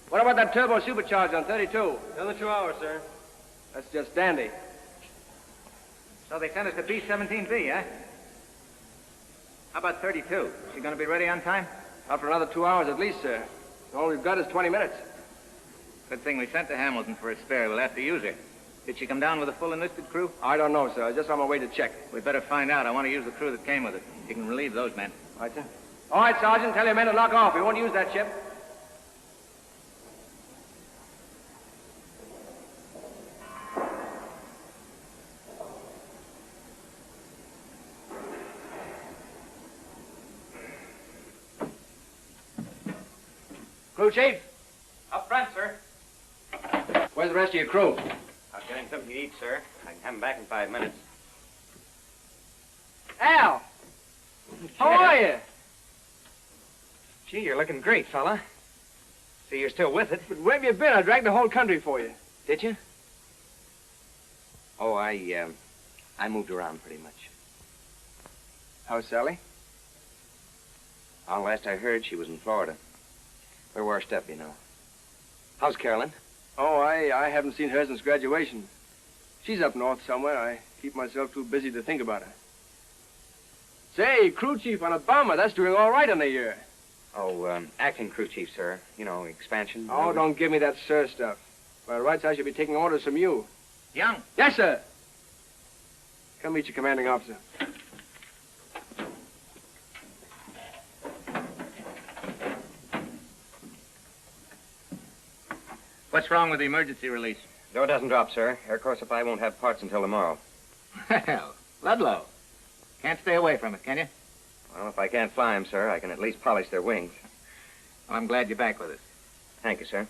[SPEAKER 10] What about that turbo supercharged on 32?
[SPEAKER 16] Another 2 hours, sir.
[SPEAKER 10] That's just dandy.
[SPEAKER 6] So they sent us to B-17B, eh? How about 32? Is she going to be ready on time?
[SPEAKER 10] Up for another 2 hours at least, sir. All we've got is 20 minutes.
[SPEAKER 6] Good thing we sent to Hamilton for a spare. We'll have to use her. Did she come down with a full enlisted crew?
[SPEAKER 10] I don't know, sir. I was just on my way to check.
[SPEAKER 6] We'd better find out. I want to use the crew that came with it. You can relieve those men.
[SPEAKER 10] All right, sir. All right, Sergeant. Tell your men to knock off. We won't use that ship. Crew chief?
[SPEAKER 5] Up front, sir.
[SPEAKER 10] Where's the rest of your crew?
[SPEAKER 5] I'm getting something to eat, sir. I can have them back in 5 minutes.
[SPEAKER 10] Al! How are you?
[SPEAKER 5] Gee, you're looking great, fella. See, you're still with it.
[SPEAKER 10] But where have you been? I dragged the whole country for you.
[SPEAKER 5] Did you? Oh, I moved around pretty much.
[SPEAKER 10] How's Sally?
[SPEAKER 5] Well, last I heard, she was in Florida. We're washed up, you know. How's Carolyn?
[SPEAKER 10] Oh, I haven't seen her since graduation. She's up north somewhere. I keep myself too busy to think about her. Say, crew chief on a bomber, that's doing all right in a year.
[SPEAKER 5] Oh, acting crew chief, sir. You know, expansion.
[SPEAKER 10] Oh, don't give me that sir stuff. By rights, I should be taking orders from you.
[SPEAKER 20] Young.
[SPEAKER 10] Yes, sir. Come meet your commanding officer.
[SPEAKER 20] What's wrong with the emergency release?
[SPEAKER 5] Door doesn't drop, sir. Air Corps Supply won't have parts until tomorrow.
[SPEAKER 20] Well, Ludlow. Can't stay away from it, can you?
[SPEAKER 5] Well, if I can't fly them, sir, I can at least polish their wings.
[SPEAKER 20] Well, I'm glad you're back with us.
[SPEAKER 5] Thank you, sir.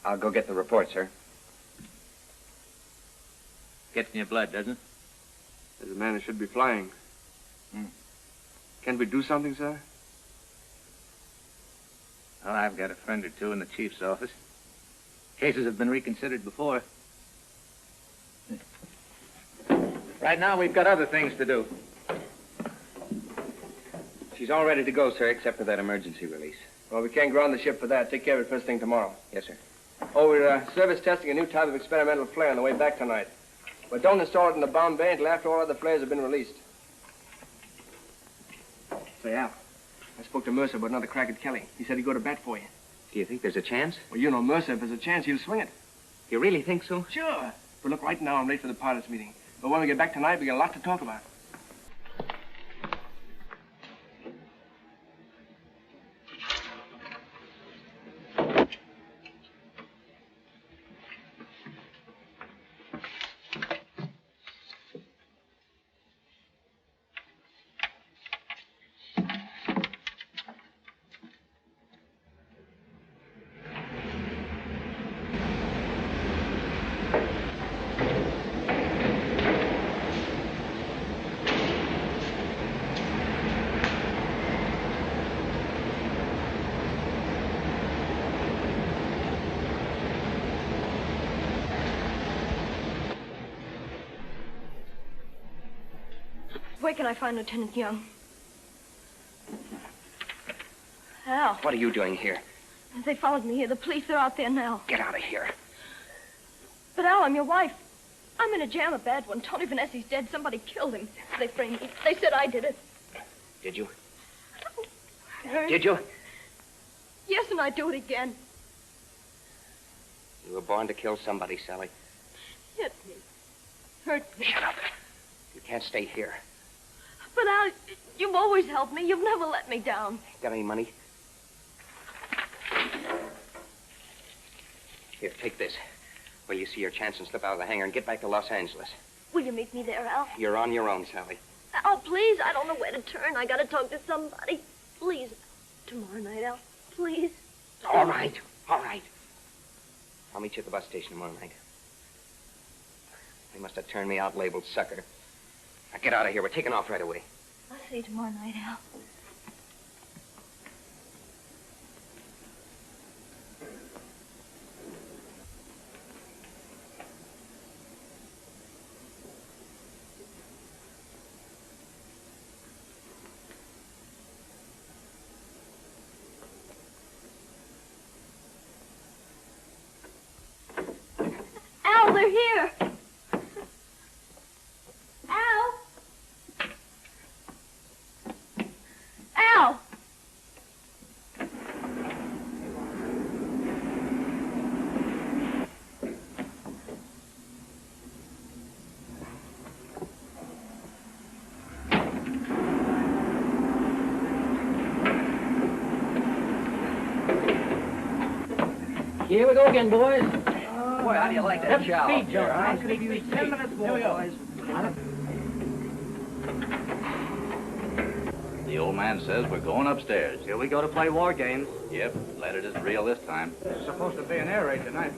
[SPEAKER 5] I'll go get the report, sir.
[SPEAKER 20] Gets in your blood, doesn't it?
[SPEAKER 10] There's a man who should be flying. Can't we do something, sir?
[SPEAKER 20] Well, I've got a friend or two in the chief's office. Cases have been reconsidered before. Right now, we've got other things to do.
[SPEAKER 5] She's all ready to go, sir, except for that emergency release.
[SPEAKER 10] Well, we can't ground the ship for that. Take care of it first thing tomorrow.
[SPEAKER 5] Yes, sir.
[SPEAKER 10] Oh, we're service testing a new type of experimental flare on the way back tonight. But don't install it in the bomb bay until after all other flares have been released. Say, Al, I spoke to Mercer about another crack at Kelly. He said he'd go to bat for you.
[SPEAKER 5] Do you think there's a chance?
[SPEAKER 10] Well, you know Mercer. If there's a chance, he'll swing it.
[SPEAKER 5] You really think so?
[SPEAKER 10] Sure. But look, right now I'm late for the pilots' meeting. But when we get back tonight, we got a lot to talk about.
[SPEAKER 21] Where can I find Lieutenant Young? Al.
[SPEAKER 5] What are you doing here?
[SPEAKER 21] They followed me here. The police are out there now.
[SPEAKER 5] Get out of here.
[SPEAKER 21] But Al, I'm your wife. I'm in a jam, a bad one. Tony Vanessi's dead. Somebody killed him. They framed me. They said I did it.
[SPEAKER 5] Did you?
[SPEAKER 21] Hurt.
[SPEAKER 5] Did you?
[SPEAKER 21] Yes, and I'd do it again.
[SPEAKER 5] You were born to kill somebody, Sally.
[SPEAKER 21] Hit me. Hurt me.
[SPEAKER 5] Shut up. You can't stay here.
[SPEAKER 21] But Al, you've always helped me. You've never let me down.
[SPEAKER 5] Got any money? Here, take this. Well, you see your chance and slip out of the hangar and get back to Los Angeles.
[SPEAKER 21] Will you meet me there, Al?
[SPEAKER 5] You're on your own, Sally.
[SPEAKER 21] Al, please. I don't know where to turn. I gotta talk to somebody. Please. Tomorrow night, Al. Please.
[SPEAKER 5] All right. All right. I'll meet you at the bus station tomorrow night. They must have turned me out labeled sucker. Now get out of here. We're taking off right away.
[SPEAKER 21] I'll see you tomorrow night, Al. Al, they're here. Al. Al.
[SPEAKER 14] Here we go again, boys.
[SPEAKER 16] Boy, how do you like that chow?
[SPEAKER 14] Speed jump.
[SPEAKER 16] Huh?
[SPEAKER 14] I'll give you
[SPEAKER 16] 10 minutes more, boys.
[SPEAKER 20] The old man says we're going upstairs.
[SPEAKER 16] Here we go to play war games.
[SPEAKER 20] Yep, glad it isn't real this time.
[SPEAKER 16] It's supposed to be an air raid tonight.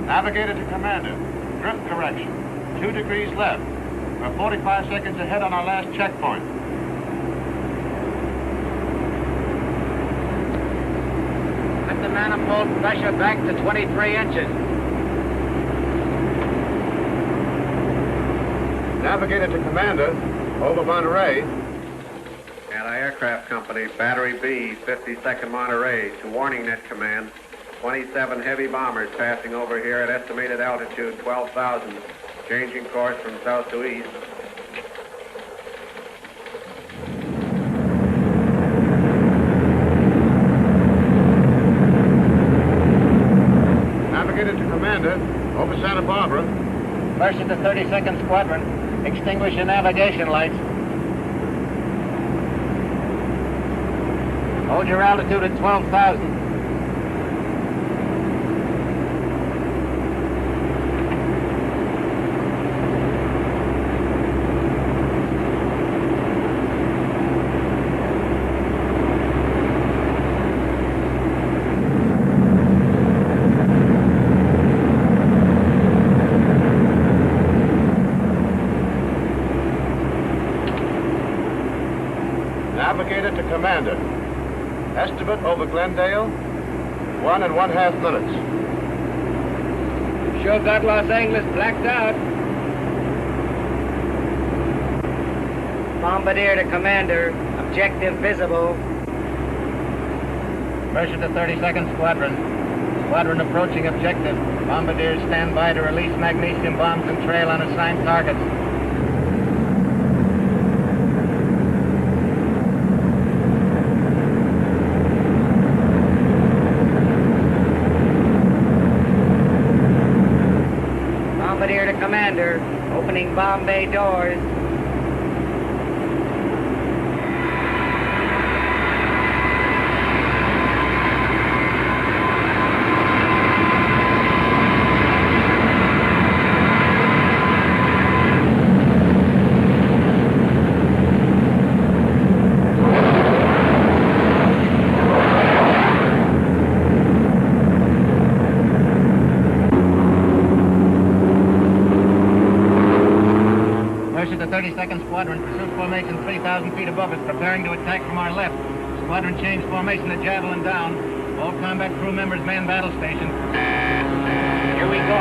[SPEAKER 4] Navigator to Commander. Drift correction. 2 degrees left. We're 45 seconds ahead on our last checkpoint.
[SPEAKER 16] Let the manifold pressure back to 23 inches.
[SPEAKER 4] Navigator to Commander. Over Monterey.
[SPEAKER 9] Anti-aircraft company, Battery B, 52nd Monterey, to warning net command. 27 heavy bombers passing over here at estimated altitude 12,000, changing course from south to east.
[SPEAKER 4] Navigator to Commander, over Santa Barbara.
[SPEAKER 6] First of the 32nd Squadron, extinguish your navigation lights. Hold your altitude at 12,000.
[SPEAKER 4] Navigator to Commander. Estimate over Glendale, 1 1/2 minutes.
[SPEAKER 16] Sure got Los Angeles blacked out.
[SPEAKER 6] Bombardier to Commander. Objective visible. First of the 32nd Squadron. Squadron approaching objective. Bombardiers stand by to release magnesium bombs and trail on assigned targets. Bombardier to Commander, opening bomb bay doors. The 32nd Squadron, pursuit formation 3,000 feet above us, preparing to attack from our left. Squadron change formation to javelin down. All combat crew members man battle station. Here we go.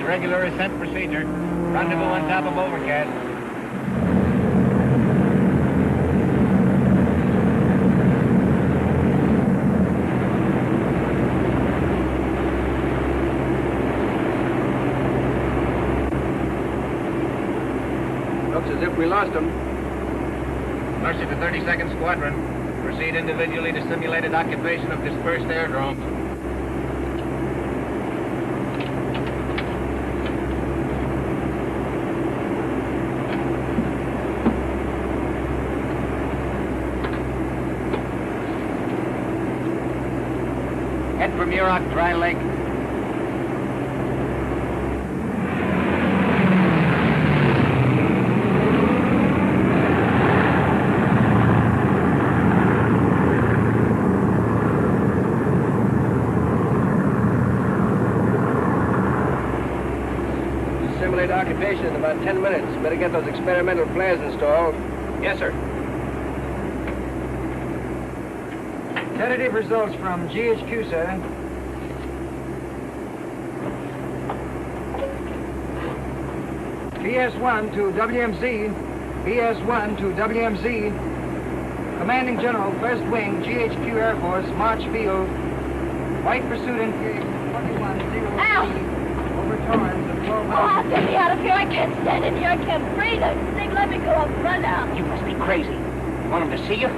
[SPEAKER 6] Regular ascent procedure. Rendezvous on top of overcast.
[SPEAKER 10] as if we lost them.
[SPEAKER 6] Mercy to 32nd Squadron. Proceed individually to simulated occupation of dispersed airdromes.
[SPEAKER 14] Head for Muroc, Dry Lake.
[SPEAKER 10] Simulate occupation in about 10 minutes. Better get those experimental flares installed.
[SPEAKER 3] Yes, sir.
[SPEAKER 16] Tentative results from GHQ, sir. BS1 to WMZ. BS1 to WMZ. Commanding General, 1st Wing, GHQ Air Force, March Field. White pursuit engaged 21-0. Over Torrance at 12
[SPEAKER 21] Oh, get me out of here. I can't stand in here. I can't breathe. Stig, let me go up front now.
[SPEAKER 14] You must be crazy. Want him to see you?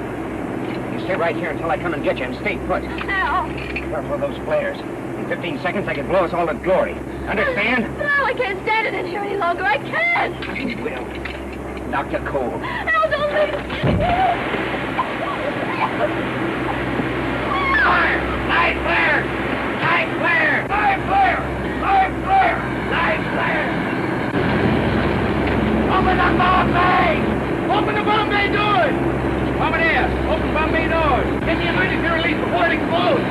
[SPEAKER 14] You stay right here until I come and get you and stay put.
[SPEAKER 21] Ow.
[SPEAKER 14] Careful of those flares. In 15 seconds, they could blow us all to glory. Understand?
[SPEAKER 21] No, I can't stand it in here any longer. I can't.
[SPEAKER 14] You will. Dr. Cole.
[SPEAKER 21] No, don't leave me.
[SPEAKER 14] Fire! Light flare! Light flare! Light flare! Light flare! Light flare! Open the bomb bay! Open the bomb bay doors! Bombardier, open bomb bay doors! Get the emergency release before it explodes!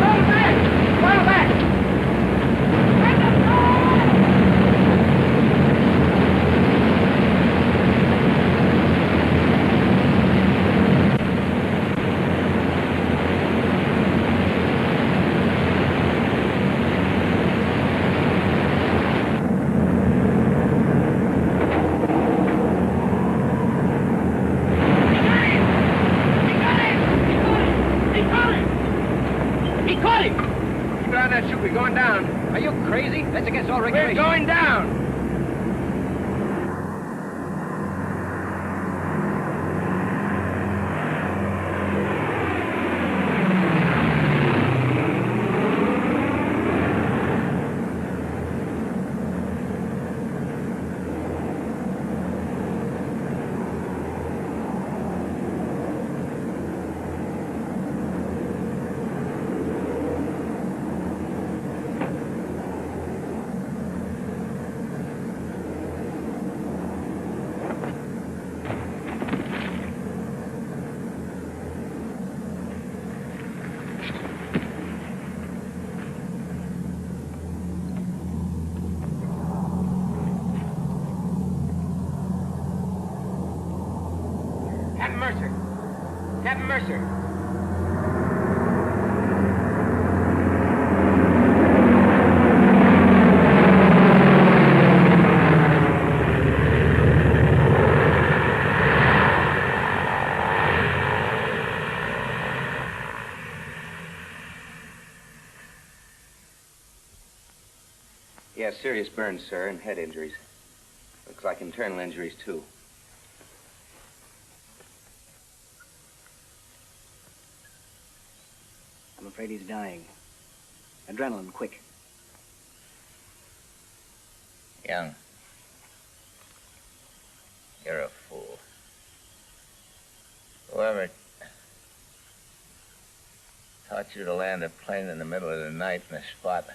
[SPEAKER 14] Fall back! Fall back!
[SPEAKER 10] We're going down.
[SPEAKER 3] Are you crazy? That's against all
[SPEAKER 10] We're
[SPEAKER 3] regulations.
[SPEAKER 10] going down.
[SPEAKER 14] Captain Mercer.
[SPEAKER 19] He has serious burns, sir, and head injuries. Looks like internal injuries, too.
[SPEAKER 14] I'm afraid he's dying. Adrenaline, quick.
[SPEAKER 12] Young, you're a fool. Whoever taught you to land a plane in the middle of the night in a spot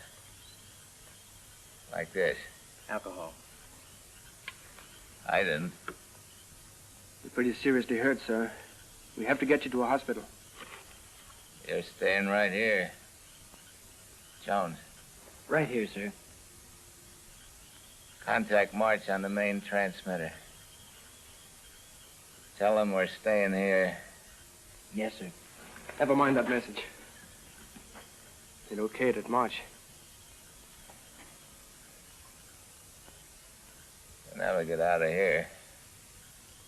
[SPEAKER 12] like this?
[SPEAKER 10] Alcohol.
[SPEAKER 12] I didn't.
[SPEAKER 10] You're pretty seriously hurt, sir. We have to get you to a hospital.
[SPEAKER 12] You're staying right here. Jones.
[SPEAKER 14] Right here, sir.
[SPEAKER 12] Contact March on the main transmitter. Tell them we're staying here.
[SPEAKER 14] Yes, sir.
[SPEAKER 10] Never mind that message. They located at March.
[SPEAKER 12] We'll never get out of here.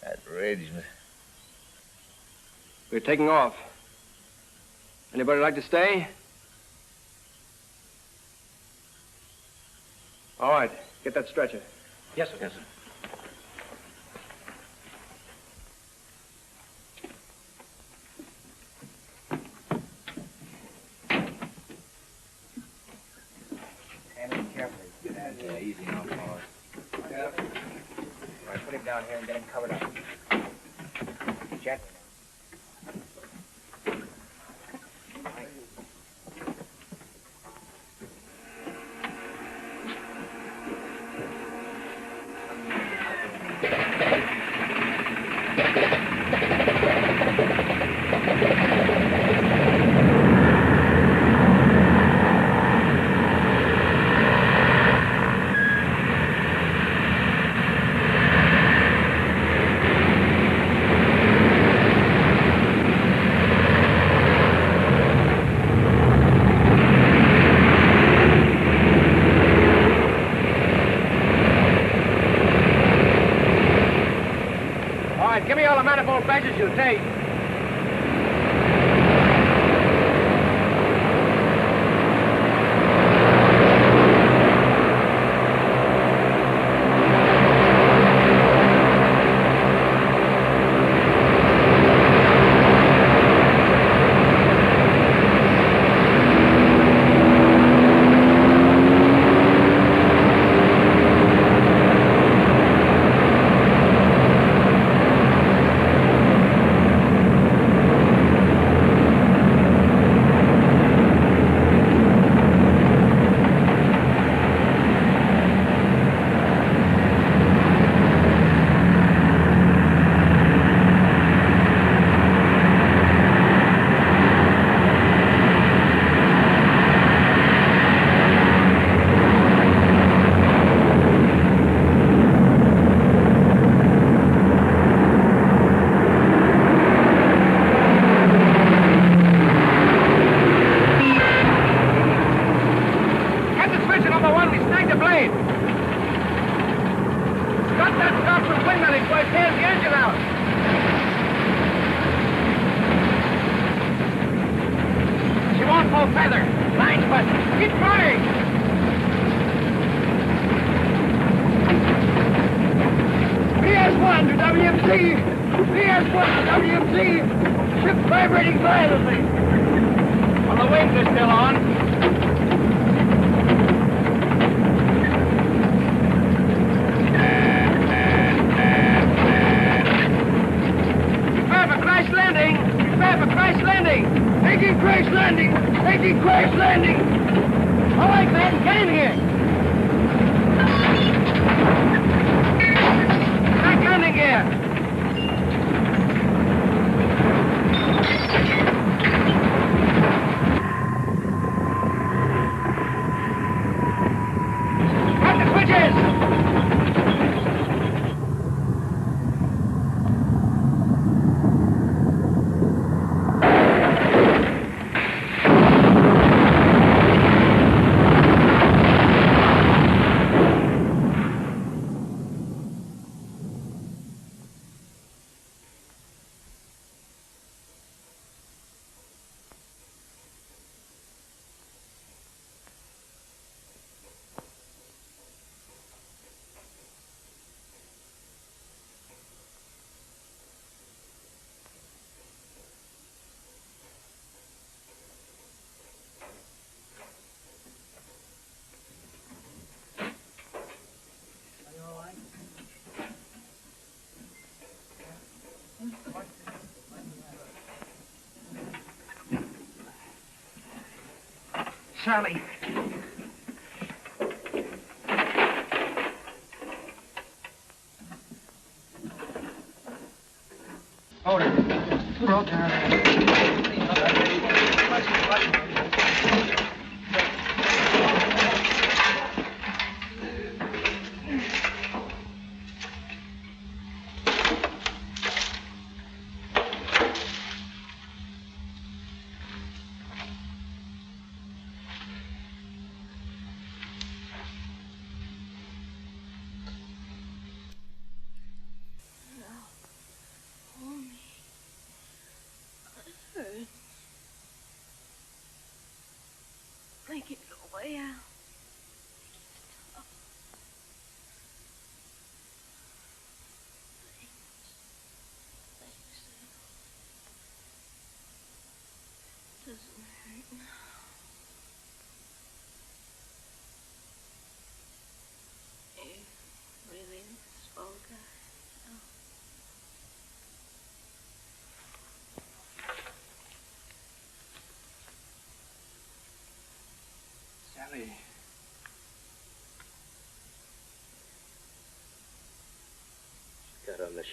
[SPEAKER 12] That ridge.
[SPEAKER 10] We're taking off. Anybody like to stay? All right. Get that stretcher.
[SPEAKER 16] Yes, sir. Yes, sir.
[SPEAKER 2] Handle him carefully.
[SPEAKER 12] Yeah, easy now, fellas.
[SPEAKER 2] All right, put him down here and get him covered up. Gently.
[SPEAKER 10] Give me all the manifold badges you take.
[SPEAKER 16] Sally.
[SPEAKER 21] Make it go away, Al.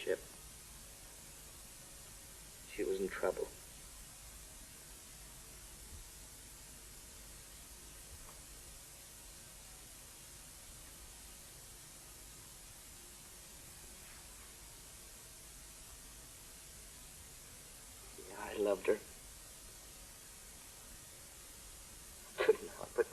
[SPEAKER 5] ship. She was in trouble. I loved her. Couldn't help it.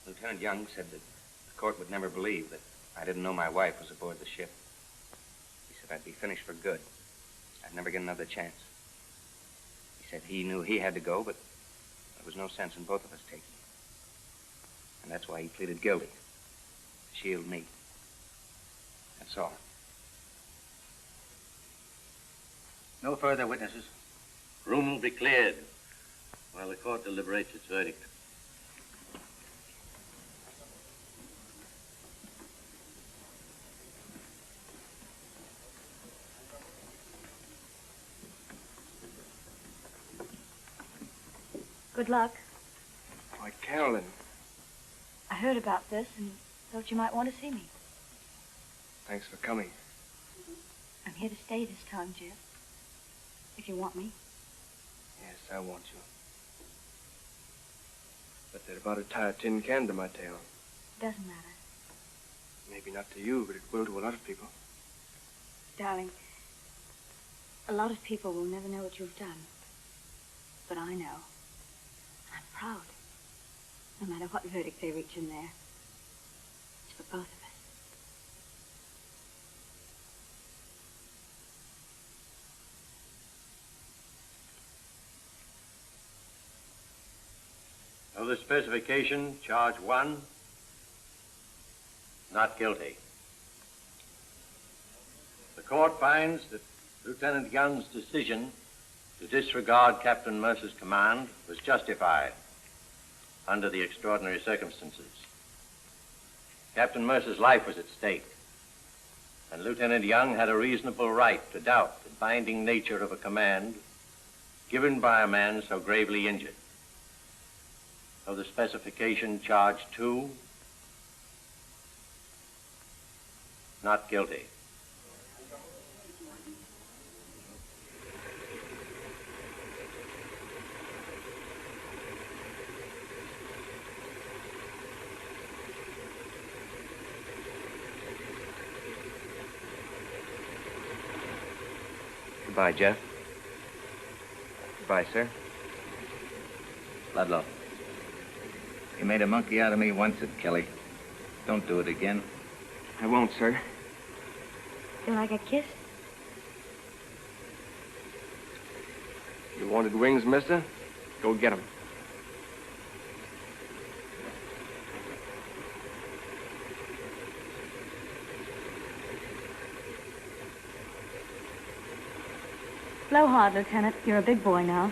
[SPEAKER 5] Lieutenant Young said that the court would never believe that I didn't know my wife was aboard the ship. He said I'd be finished for good. I'd never get another chance. He said he knew he had to go, but there was no sense in both of us taking it. And that's why he pleaded guilty. To shield me. That's all.
[SPEAKER 20] No further witnesses. Room will be cleared while the court deliberates its verdict.
[SPEAKER 18] Good luck.
[SPEAKER 10] Why, Carolyn.
[SPEAKER 18] I heard about this and thought you might want to see me.
[SPEAKER 10] Thanks for coming.
[SPEAKER 18] I'm here to stay this time, Jeff. If you want me.
[SPEAKER 10] Yes, I want you. But they're about to tie a tin can to my tail.
[SPEAKER 18] Doesn't matter.
[SPEAKER 10] Maybe not to you, but it will to a lot of people.
[SPEAKER 18] Darling, a lot of people will never know what you've done. But I know. I'm proud. No matter what verdict they reach in there. It's for both of us.
[SPEAKER 20] Of the specification, charge 1, not guilty. The court finds that Lieutenant Young's decision to disregard Captain Mercer's command was justified under the extraordinary circumstances. Captain Mercer's life was at stake, and Lieutenant Young had a reasonable right to doubt the binding nature of a command given by a man so gravely injured. Of the specification, charge 2, not guilty.
[SPEAKER 5] Goodbye, Jeff. Goodbye, sir.
[SPEAKER 20] Ludlow. You made a monkey out of me once at Kelly. Don't do it again.
[SPEAKER 5] I won't, sir.
[SPEAKER 18] Feel like a kiss?
[SPEAKER 10] You wanted wings, mister? Go get 'em.
[SPEAKER 18] Blow hard, Lieutenant. You're a big boy now.